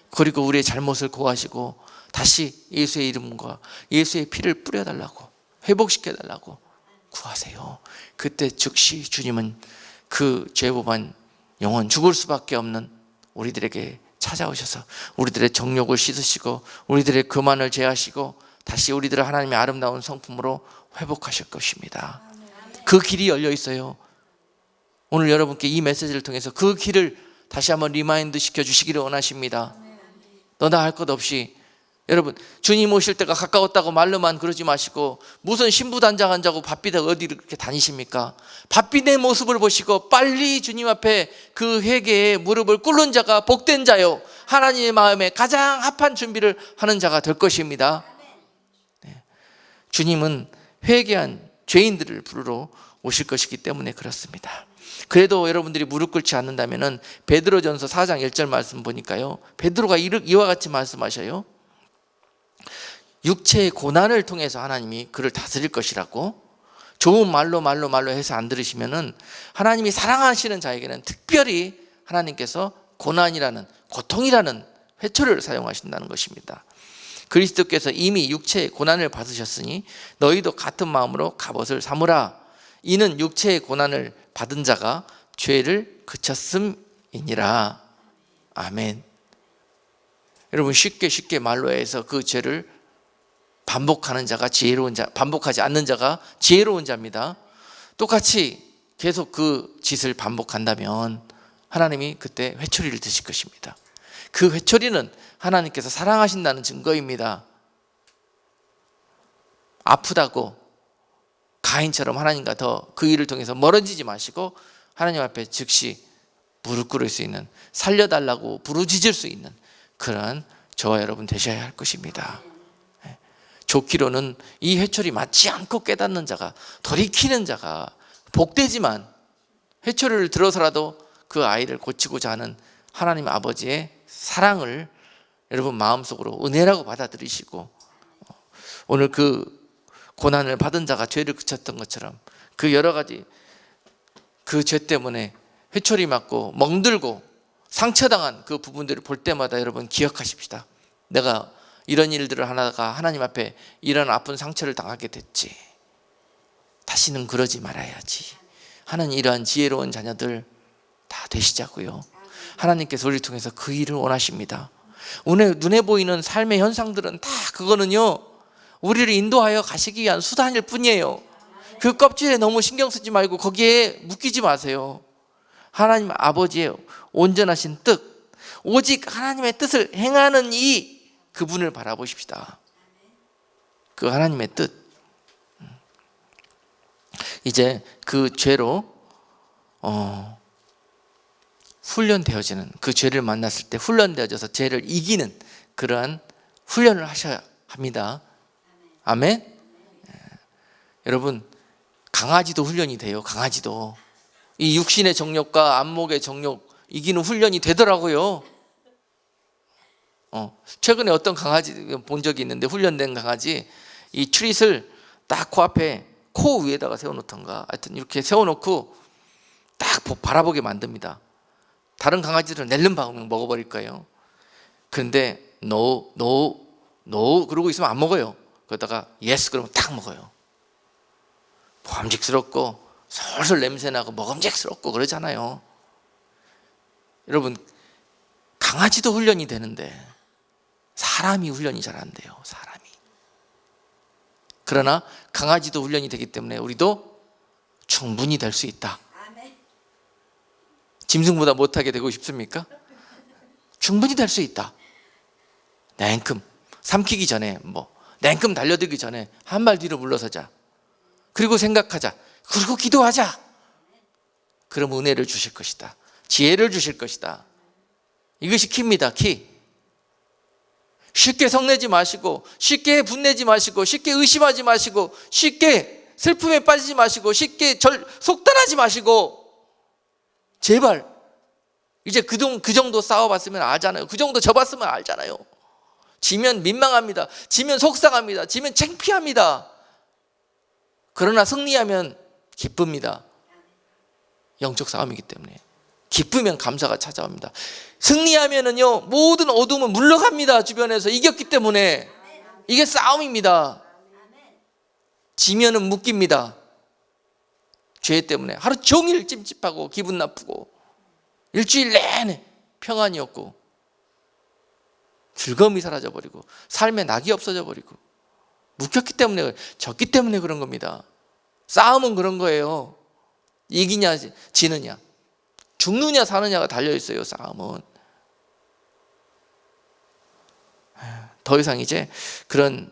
그리고 우리의 잘못을 고하시고 다시 예수의 이름과 예수의 피를 뿌려달라고 회복시켜달라고 구하세요. 그때 즉시 주님은 그 죄범한 영혼 죽을 수밖에 없는 우리들에게 찾아오셔서 우리들의 정욕을 씻으시고 우리들의 교만을 제하시고 다시 우리들을 하나님의 아름다운 성품으로 회복하실 것입니다. 그 길이 열려 있어요. 오늘 여러분께 이 메시지를 통해서 그 길을 다시 한번 리마인드 시켜주시기를 원하십니다. 너나 할 것 없이 여러분, 주님 오실 때가 가까웠다고 말로만 그러지 마시고 무슨 신부단장 자고 바삐다 어디를 그렇게 다니십니까? 바삐 내 모습을 보시고 빨리 주님 앞에 그 회개에 무릎을 꿇는 자가 복된 자요, 하나님의 마음에 가장 합한 준비를 하는 자가 될 것입니다. 네. 주님은 회개한 죄인들을 부르러 오실 것이기 때문에 그렇습니다. 그래도 여러분들이 무릎 꿇지 않는다면 베드로전서 4장 1절 말씀 보니까요, 베드로가 이와 같이 말씀하셔요. 육체의 고난을 통해서 하나님이 그를 다스릴 것이라고. 좋은 말로 해서 안 들으시면은 하나님이 사랑하시는 자에게는 특별히 하나님께서 고난이라는, 고통이라는 회초리를 사용하신다는 것입니다. 그리스도께서 이미 육체의 고난을 받으셨으니 너희도 같은 마음으로 갑옷을 삼으라. 이는 육체의 고난을 받은 자가 죄를 그쳤음이니라. 아멘. 여러분, 쉽게 말로 해서 그 죄를 반복하는 자가 지혜로운 자, 반복하지 않는 자가 지혜로운 자입니다. 똑같이 계속 그 짓을 반복한다면 하나님이 그때 회초리를 드실 것입니다. 그 회초리는 하나님께서 사랑하신다는 증거입니다. 아프다고 가인처럼 하나님과 더 그 일을 통해서 멀어지지 마시고 하나님 앞에 즉시 무릎 꿇을 수 있는, 살려달라고 부르짖을 수 있는 그런 저와 여러분 되셔야 할 것입니다. 좋기로는 이 회초리 맞지 않고 깨닫는 자가, 돌이키는 자가 복되지만, 회초리를 들어서라도 그 아이를 고치고자 하는 하나님 아버지의 사랑을 여러분 마음속으로 은혜라고 받아들이시고, 오늘 그 고난을 받은 자가 죄를 그쳤던 것처럼 그 여러 가지 그 죄 때문에 회초리 맞고 멍들고 상처당한 그 부분들을 볼 때마다 여러분 기억하십시다. 내가 이런 일들을 하다가 하나님 앞에 이런 아픈 상처를 당하게 됐지. 다시는 그러지 말아야지 하는 이러한 지혜로운 자녀들 다 되시자고요. 하나님께서 우리를 통해서 그 일을 원하십니다. 오늘 눈에 보이는 삶의 현상들은 다 그거는요, 우리를 인도하여 가시기 위한 수단일 뿐이에요. 그 껍질에 너무 신경 쓰지 말고 거기에 묶이지 마세요. 하나님 아버지의 온전하신 뜻, 오직 하나님의 뜻을 행하는 이 그분을 바라보십시다. 그 하나님의 뜻. 이제 그 죄로 훈련되어지는, 그 죄를 만났을 때 훈련되어져서 죄를 이기는 그러한 훈련을 하셔야 합니다. 아멘. 여러분, 강아지도 훈련이 돼요. 강아지도 이 육신의 정욕과 안목의 정욕 이기는 훈련이 되더라고요. 최근에 어떤 강아지 본 적이 있는데, 훈련된 강아지 이 트릿을 딱 코앞에, 코 위에다가 세워놓던가 하여튼 이렇게 세워놓고 딱 바라보게 만듭니다. 다른 강아지들은 낼름 박으면 먹어버릴 거예요. 그런데 no 그러고 있으면 안 먹어요. 그러다가 yes 그러면 딱 먹어요. 먹음직스럽고 솔솔 냄새나고 먹음직스럽고 그러잖아요. 여러분, 강아지도 훈련이 되는데 사람이 훈련이 잘 안 돼요. 사람이. 그러나 강아지도 훈련이 되기 때문에 우리도 충분히 될 수 있다. 짐승보다 못하게 되고 싶습니까? 충분히 될 수 있다. 냉큼 삼키기 전에, 냉큼 달려들기 전에 한 발 뒤로 물러서자. 그리고 생각하자. 그리고 기도하자. 그럼 은혜를 주실 것이다. 지혜를 주실 것이다. 이것이 키입니다. 키. 쉽게 성내지 마시고, 쉽게 분내지 마시고, 쉽게 의심하지 마시고, 쉽게 슬픔에 빠지지 마시고, 쉽게 속단하지 마시고, 제발 이제 그 정도 싸워봤으면 알잖아요. 그 정도 져봤으면 알잖아요. 지면 민망합니다. 지면 속상합니다. 지면 창피합니다. 그러나 승리하면 기쁩니다. 영적 싸움이기 때문에. 기쁘면 감사가 찾아옵니다. 승리하면은요, 모든 어둠은 물러갑니다. 주변에서 이겼기 때문에. 이게 싸움입니다. 지면은 묶입니다. 죄 때문에 하루 종일 찜찜하고 기분 나쁘고 일주일 내내 평안이 없고 즐거움이 사라져버리고 삶에 낙이 없어져버리고, 묶였기 때문에, 졌기 때문에 그런 겁니다. 싸움은 그런 거예요. 이기냐 지느냐, 죽느냐 사느냐가 달려있어요. 싸움은. 더 이상 이제 그런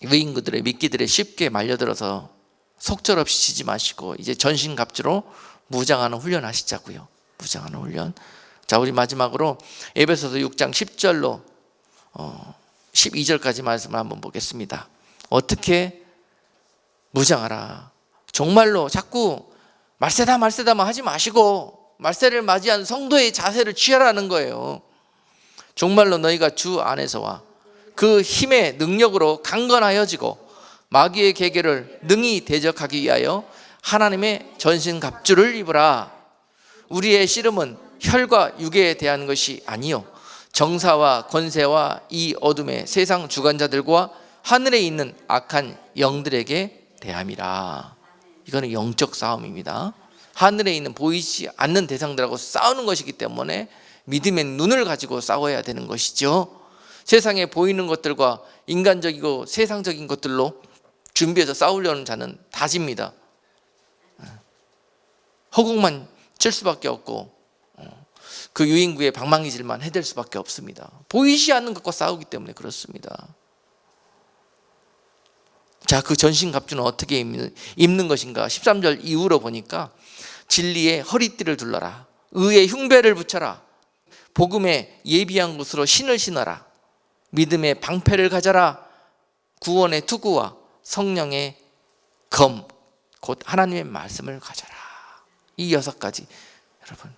의인들의 미끼들에 쉽게 말려들어서 속절없이 지지 마시고 이제 전신갑주로 무장하는 훈련 하시자고요. 무장하는 훈련. 자, 우리 마지막으로 에베소서 6장 10절로 12절까지 말씀을 한번 보겠습니다. 어떻게 무장하라. 정말로 자꾸 말세다만 하지 마시고 말세를 맞이한 성도의 자세를 취하라는 거예요. 정말로 너희가 주 안에서와 그 힘의 능력으로 강건하여지고 마귀의 계계를 능히 대적하기 위하여 하나님의 전신갑주를 입으라. 우리의 씨름은 혈과 육에 대한 것이 아니요 정사와 권세와 이 어둠의 세상 주관자들과 하늘에 있는 악한 영들에게 대함이라. 이거는 영적 싸움입니다. 하늘에 있는 보이지 않는 대상들하고 싸우는 것이기 때문에 믿음의 눈을 가지고 싸워야 되는 것이죠. 세상에 보이는 것들과 인간적이고 세상적인 것들로 준비해서 싸우려는 자는 다 집니다. 허공만 칠 수밖에 없고 그 유인구에 방망이질만 해댈 수밖에 없습니다. 보이지 않는 것과 싸우기 때문에 그렇습니다. 자, 그 전신갑주는 어떻게 입는 것인가? 13절 이후로 보니까 진리의 허리띠를 둘러라, 의의 흉배를 붙여라, 복음에 예비한 곳으로 신을 신어라, 믿음의 방패를 가져라, 구원의 투구와 성령의 검, 곧 하나님의 말씀을 가져라. 이 6가지. 여러분,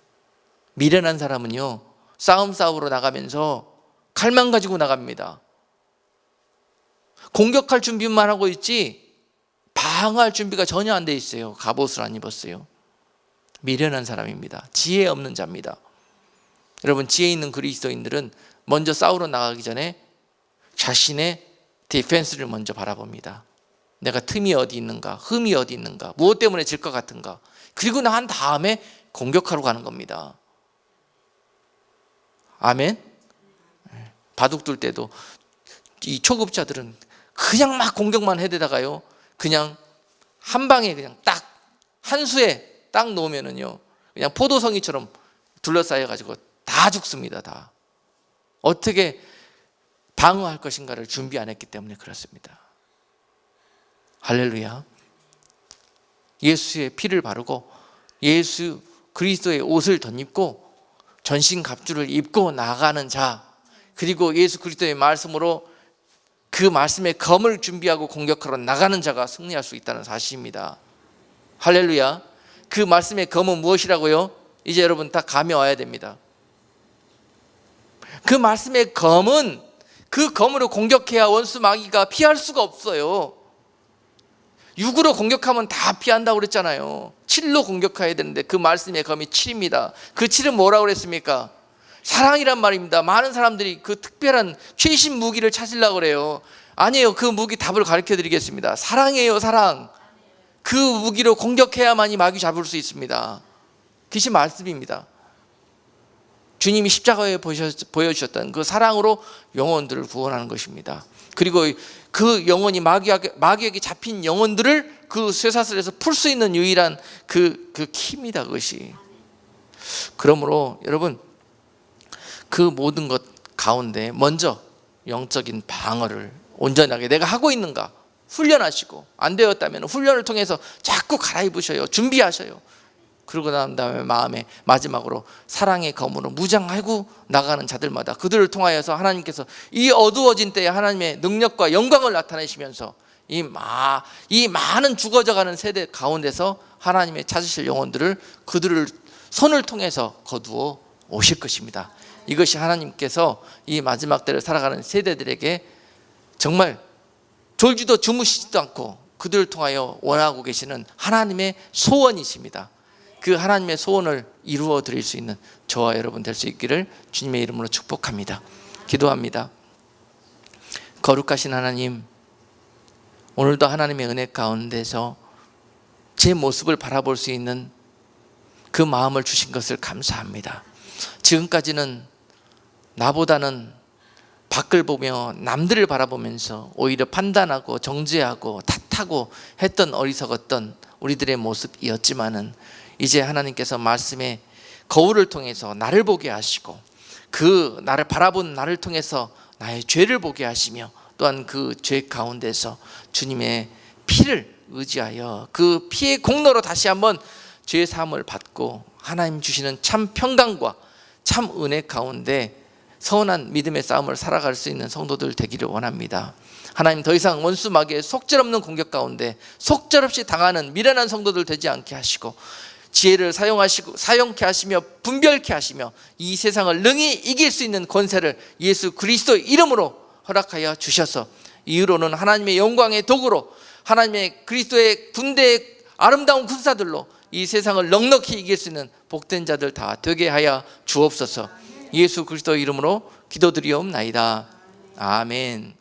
미련한 사람은요, 싸움 싸우러 나가면서 칼만 가지고 나갑니다. 공격할 준비만 하고 있지 방어할 준비가 전혀 안 돼 있어요. 갑옷을 안 입었어요. 미련한 사람입니다. 지혜 없는 자입니다. 여러분, 지혜 있는 그리스도인들은 먼저 싸우러 나가기 전에 자신의 디펜스를 먼저 바라봅니다. 내가 틈이 어디 있는가, 흠이 어디 있는가, 무엇 때문에 질 것 같은가. 그리고 난 다음에 공격하러 가는 겁니다. 아멘. 바둑 둘 때도 이 초급자들은 그냥 막 공격만 해대다가요, 그냥 한 방에 그냥 딱 한 수에 딱 놓으면은요, 그냥 포도성이처럼 둘러싸여 가지고 다 죽습니다. 다. 어떻게 방어할 것인가를 준비 안 했기 때문에 그렇습니다. 할렐루야. 예수의 피를 바르고 예수 그리스도의 옷을 덧입고 전신갑주를 입고 나가는 자, 그리고 예수 그리스도의 말씀으로 그 말씀의 검을 준비하고 공격하러 나가는 자가 승리할 수 있다는 사실입니다. 할렐루야. 그 말씀의 검은 무엇이라고요? 이제 여러분 다 감이 와야 됩니다. 그 말씀의 검은, 그 검으로 공격해야 원수 마귀가 피할 수가 없어요. 육으로 공격하면 다 피한다고 그랬잖아요. 칠로 공격해야 되는데 그 말씀의 검이 칠입니다. 그 칠은 뭐라고 그랬습니까? 사랑이란 말입니다. 많은 사람들이 그 특별한 최신 무기를 찾으려고 그래요. 아니에요. 그 무기 답을 가르쳐 드리겠습니다. 사랑이에요. 사랑. 그 무기로 공격해야만이 마귀 잡을 수 있습니다. 그것이 말씀입니다. 주님이 십자가에 보여주셨던 그 사랑으로 영혼들을 구원하는 것입니다. 그리고 그 영혼이 마귀에게 잡힌 영혼들을 그 쇠사슬에서 풀 수 있는 유일한 그 키입니다. 그것이. 그러므로 여러분, 그 모든 것 가운데 먼저 영적인 방어를 온전하게 내가 하고 있는가 훈련하시고, 안 되었다면 훈련을 통해서 자꾸 갈아입으셔요. 준비하셔요. 그러고 난 다음에 마음에 마지막으로 사랑의 검으로 무장하고 나가는 자들마다 그들을 통하여서 하나님께서 이 어두워진 때에 하나님의 능력과 영광을 나타내시면서 이 많은 죽어져가는 세대 가운데서 하나님의 찾으실 영혼들을 그들을 손을 통해서 거두어 오실 것입니다. 이것이 하나님께서 이 마지막 때를 살아가는 세대들에게 정말 졸지도 주무시지도 않고 그들을 통하여 원하고 계시는 하나님의 소원이십니다. 그 하나님의 소원을 이루어 드릴 수 있는 저와 여러분 될 수 있기를 주님의 이름으로 축복합니다. 기도합니다. 거룩하신 하나님, 오늘도 하나님의 은혜 가운데서 제 모습을 바라볼 수 있는 그 마음을 주신 것을 감사합니다. 지금까지는 나보다는 밖을 보며 남들을 바라보면서 오히려 판단하고 정죄하고 탓하고 했던 어리석었던 우리들의 모습이었지만은, 이제 하나님께서 말씀의 거울을 통해서 나를 보게 하시고 그 나를 바라본 나를 통해서 나의 죄를 보게 하시며, 또한 그 죄 가운데서 주님의 피를 의지하여 그 피의 공로로 다시 한번 죄 사함을 받고 하나님 주시는 참 평강과 참 은혜 가운데 선한 믿음의 싸움을 살아갈 수 있는 성도들 되기를 원합니다. 하나님, 더 이상 원수 마귀의 속절없는 공격 가운데 속절없이 당하는 미련한 성도들 되지 않게 하시고, 지혜를 사용케 하시며 분별케 하시며 이 세상을 능히 이길 수 있는 권세를 예수 그리스도 이름으로 허락하여 주셔서, 이후로는 하나님의 영광의 도구로 하나님의 그리스도의 군대의 아름다운 군사들로 이 세상을 넉넉히 이길 수 있는 복된 자들 다 되게 하여 주옵소서. 예수 그리스도 이름으로 기도드리옵나이다. 아멘.